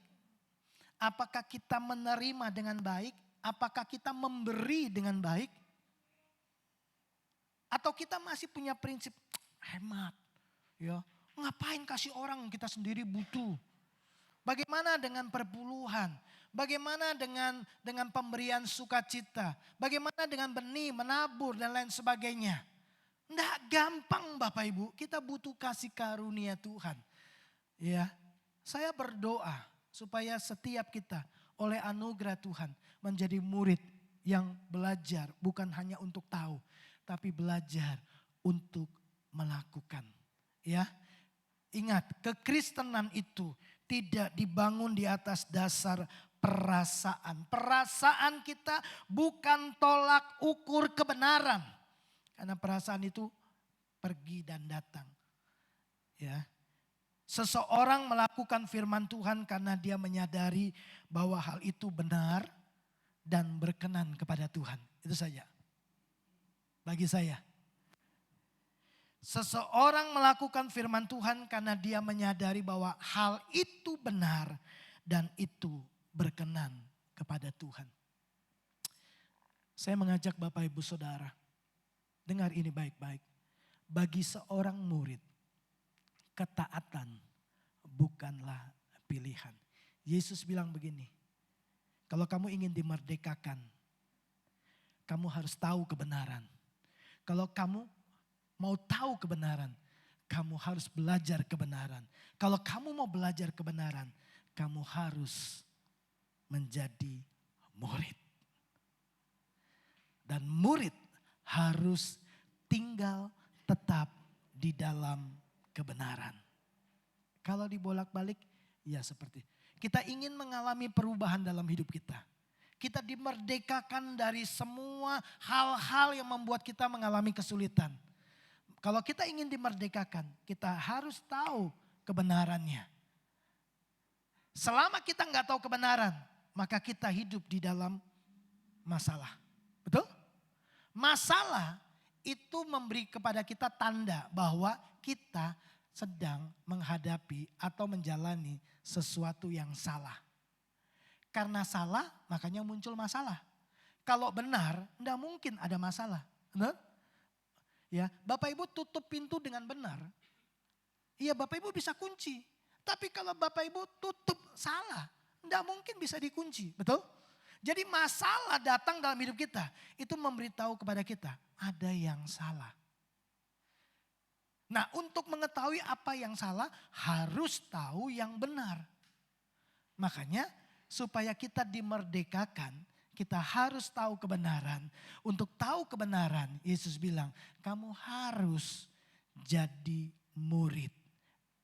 Apakah kita menerima dengan baik? Apakah kita memberi dengan baik? Atau kita masih punya prinsip hemat? Ya, ngapain kasih orang, kita sendiri butuh? Bagaimana dengan perpuluhan? Bagaimana dengan pemberian sukacita? Bagaimana dengan benih, menabur dan lain sebagainya? Nggak gampang Bapak Ibu, kita butuh kasih karunia Tuhan. Ya, saya berdoa supaya setiap kita oleh anugerah Tuhan menjadi murid yang belajar bukan hanya untuk tahu, tapi belajar untuk melakukan. Ya, ingat, kekristenan itu tidak dibangun di atas dasar perasaan. Perasaan kita bukan tolak ukur kebenaran. Karena perasaan itu pergi dan datang. Ya. Seseorang melakukan firman Tuhan karena dia menyadari bahwa hal itu benar dan berkenan kepada Tuhan. Itu saja. Bagi saya. Seseorang melakukan firman Tuhan karena dia menyadari bahwa hal itu benar dan itu berkenan kepada Tuhan. Saya mengajak Bapak Ibu Saudara, dengar ini baik-baik. Bagi seorang murid, ketaatan bukanlah pilihan. Yesus bilang begini, kalau kamu ingin dimerdekakan, kamu harus tahu kebenaran. Kalau kamu mau tahu kebenaran, kamu harus belajar kebenaran. Kalau kamu mau belajar kebenaran, kamu harus menjadi murid. Dan murid harus tinggal tetap di dalam kebenaran. Kalau dibolak-balik, ya seperti kita ingin mengalami perubahan dalam hidup kita. Kita dimerdekakan dari semua hal-hal yang membuat kita mengalami kesulitan. Kalau kita ingin dimerdekakan, kita harus tahu kebenarannya. Selama kita nggak tahu kebenaran, maka kita hidup di dalam masalah. Betul? Masalah itu memberi kepada kita tanda bahwa kita sedang menghadapi atau menjalani sesuatu yang salah. Karena salah, makanya muncul masalah. Kalau benar, tidak mungkin ada masalah. Benar? Ya, Bapak Ibu tutup pintu dengan benar. Iya, Bapak Ibu bisa kunci. Tapi kalau Bapak Ibu tutup salah, tidak mungkin bisa dikunci. Betul? Jadi masalah datang dalam hidup kita, itu memberitahu kepada kita, ada yang salah. Nah, untuk mengetahui apa yang salah, harus tahu yang benar. Makanya, supaya kita dimerdekakan, kita harus tahu kebenaran. Untuk tahu kebenaran, Yesus bilang, kamu harus jadi murid.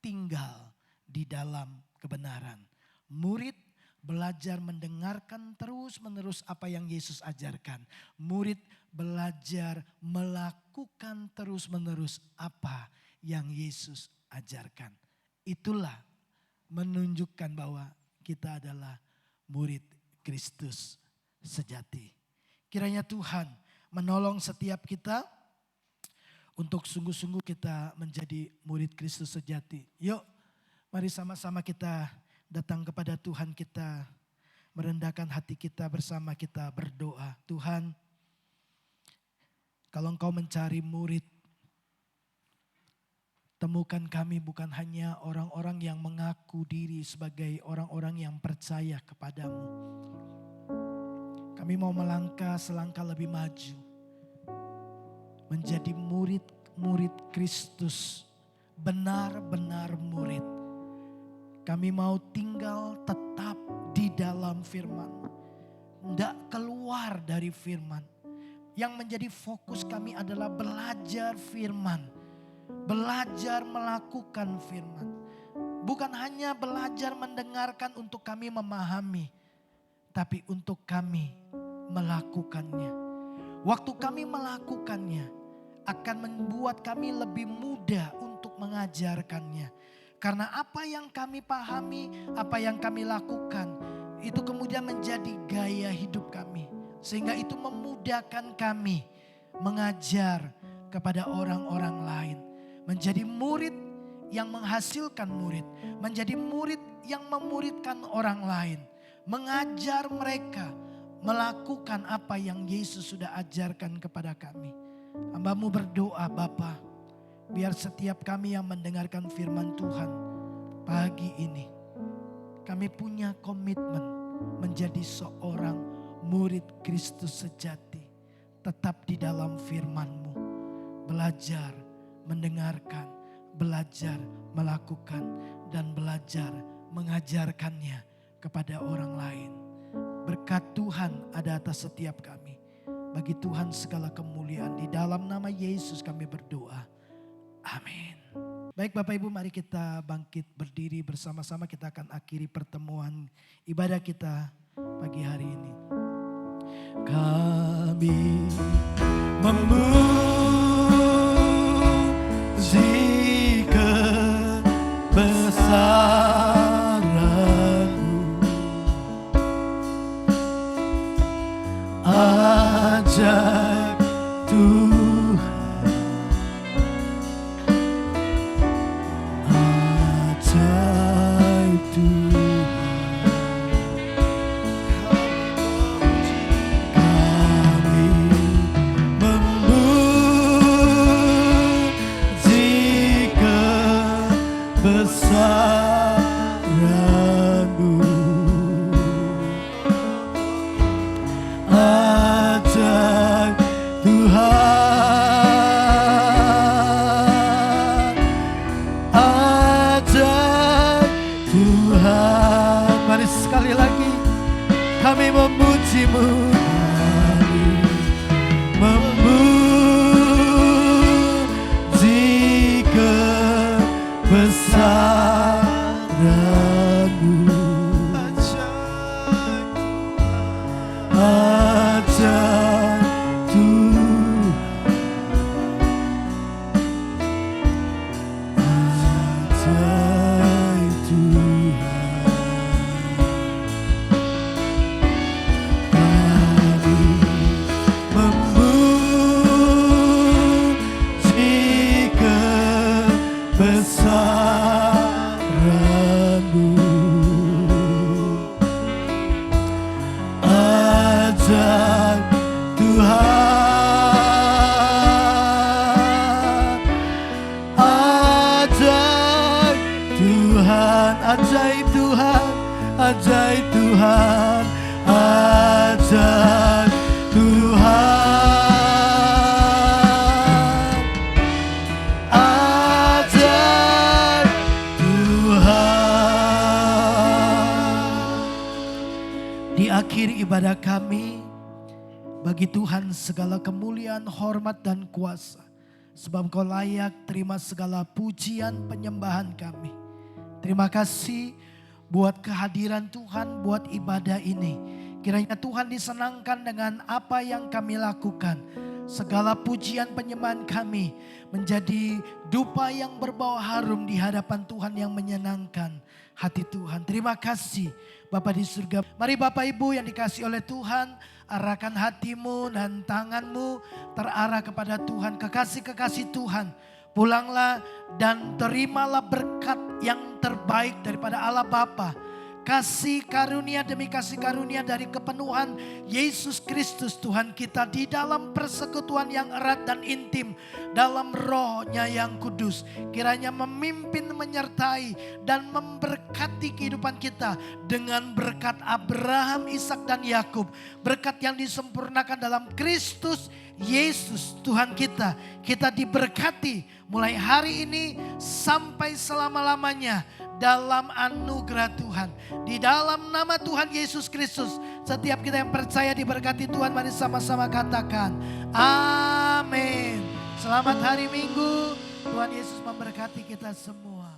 Tinggal di dalam kebenaran. Murid belajar mendengarkan terus-menerus apa yang Yesus ajarkan. Murid belajar melakukan terus-menerus apa yang Yesus ajarkan. Itulah menunjukkan bahwa kita adalah murid Kristus sejati. Kiranya Tuhan menolong setiap kita untuk sungguh-sungguh kita menjadi murid Kristus sejati. Yuk, mari sama-sama kita datang kepada Tuhan, kita merendahkan hati kita bersama, kita berdoa. Tuhan, kalau Engkau mencari murid, temukan kami bukan hanya orang-orang yang mengaku diri sebagai orang-orang yang percaya kepadamu. Kami mau melangkah selangkah lebih maju, menjadi murid-murid Kristus, benar-benar murid. Kami mau tinggal tetap di dalam firman, tidak keluar dari firman. Yang menjadi fokus kami adalah belajar firman, belajar melakukan firman. Bukan hanya belajar mendengarkan untuk kami memahami, tapi untuk kami melakukannya. Waktu kami melakukannya akan membuat kami lebih mudah untuk mengajarkannya. Karena apa yang kami pahami, apa yang kami lakukan, itu kemudian menjadi gaya hidup kami. Sehingga itu memudahkan kami mengajar kepada orang-orang lain. Menjadi murid yang menghasilkan murid. Menjadi murid yang memuridkan orang lain. Mengajar mereka melakukan apa yang Yesus sudah ajarkan kepada kami. Hamba-Mu berdoa, Bapa, biar setiap kami yang mendengarkan firman Tuhan pagi ini, kami punya komitmen menjadi seorang murid Kristus sejati. Tetap di dalam firman-Mu, belajar mendengarkan, belajar melakukan, dan belajar mengajarkannya kepada orang lain. Berkat Tuhan ada atas setiap kami. Bagi Tuhan segala kemuliaan, di dalam nama Yesus kami berdoa. Amin. Baik Bapak Ibu, mari kita bangkit berdiri bersama-sama. Kita akan akhiri pertemuan ibadah kita pagi hari ini. Kami memuji kebesaran-Mu, ajaib Tuhan. Kami memuji-Mu, memuji kebesaran-Mu, ajaib Tuhan, ajaib Tuhan. Ajaib Tuhan, ajaib Tuhan, ajaib Tuhan, ajaib Tuhan. Di akhir ibadah kami, bagi Tuhan segala kemuliaan, hormat dan kuasa. Sebab Engkau layak terima segala pujian penyembahan kami. Terima kasih buat kehadiran Tuhan, buat ibadah ini. Kiranya Tuhan disenangkan dengan apa yang kami lakukan. Segala pujian penyembahan kami menjadi dupa yang berbau harum di hadapan Tuhan yang menyenangkan hati Tuhan. Terima kasih Bapa di surga. Mari Bapak Ibu yang dikasihi oleh Tuhan, arahkan hatimu dan tanganmu terarah kepada Tuhan. Kekasih-kekasih Tuhan, pulanglah dan terimalah berkat yang terbaik daripada Allah Bapa. Kasih karunia demi kasih karunia dari kepenuhan Yesus Kristus Tuhan kita di dalam persekutuan yang erat dan intim dalam rohnya yang kudus. Kiranya memimpin, menyertai dan memberkati kehidupan kita dengan berkat Abraham, Ishak dan Yakub. Berkat yang disempurnakan dalam Kristus Yesus Tuhan kita. Kita diberkati mulai hari ini sampai selama-lamanya dalam anugerah Tuhan. Di dalam nama Tuhan Yesus Kristus, setiap kita yang percaya diberkati Tuhan, mari sama-sama katakan amin. Selamat hari Minggu, Tuhan Yesus memberkati kita semua.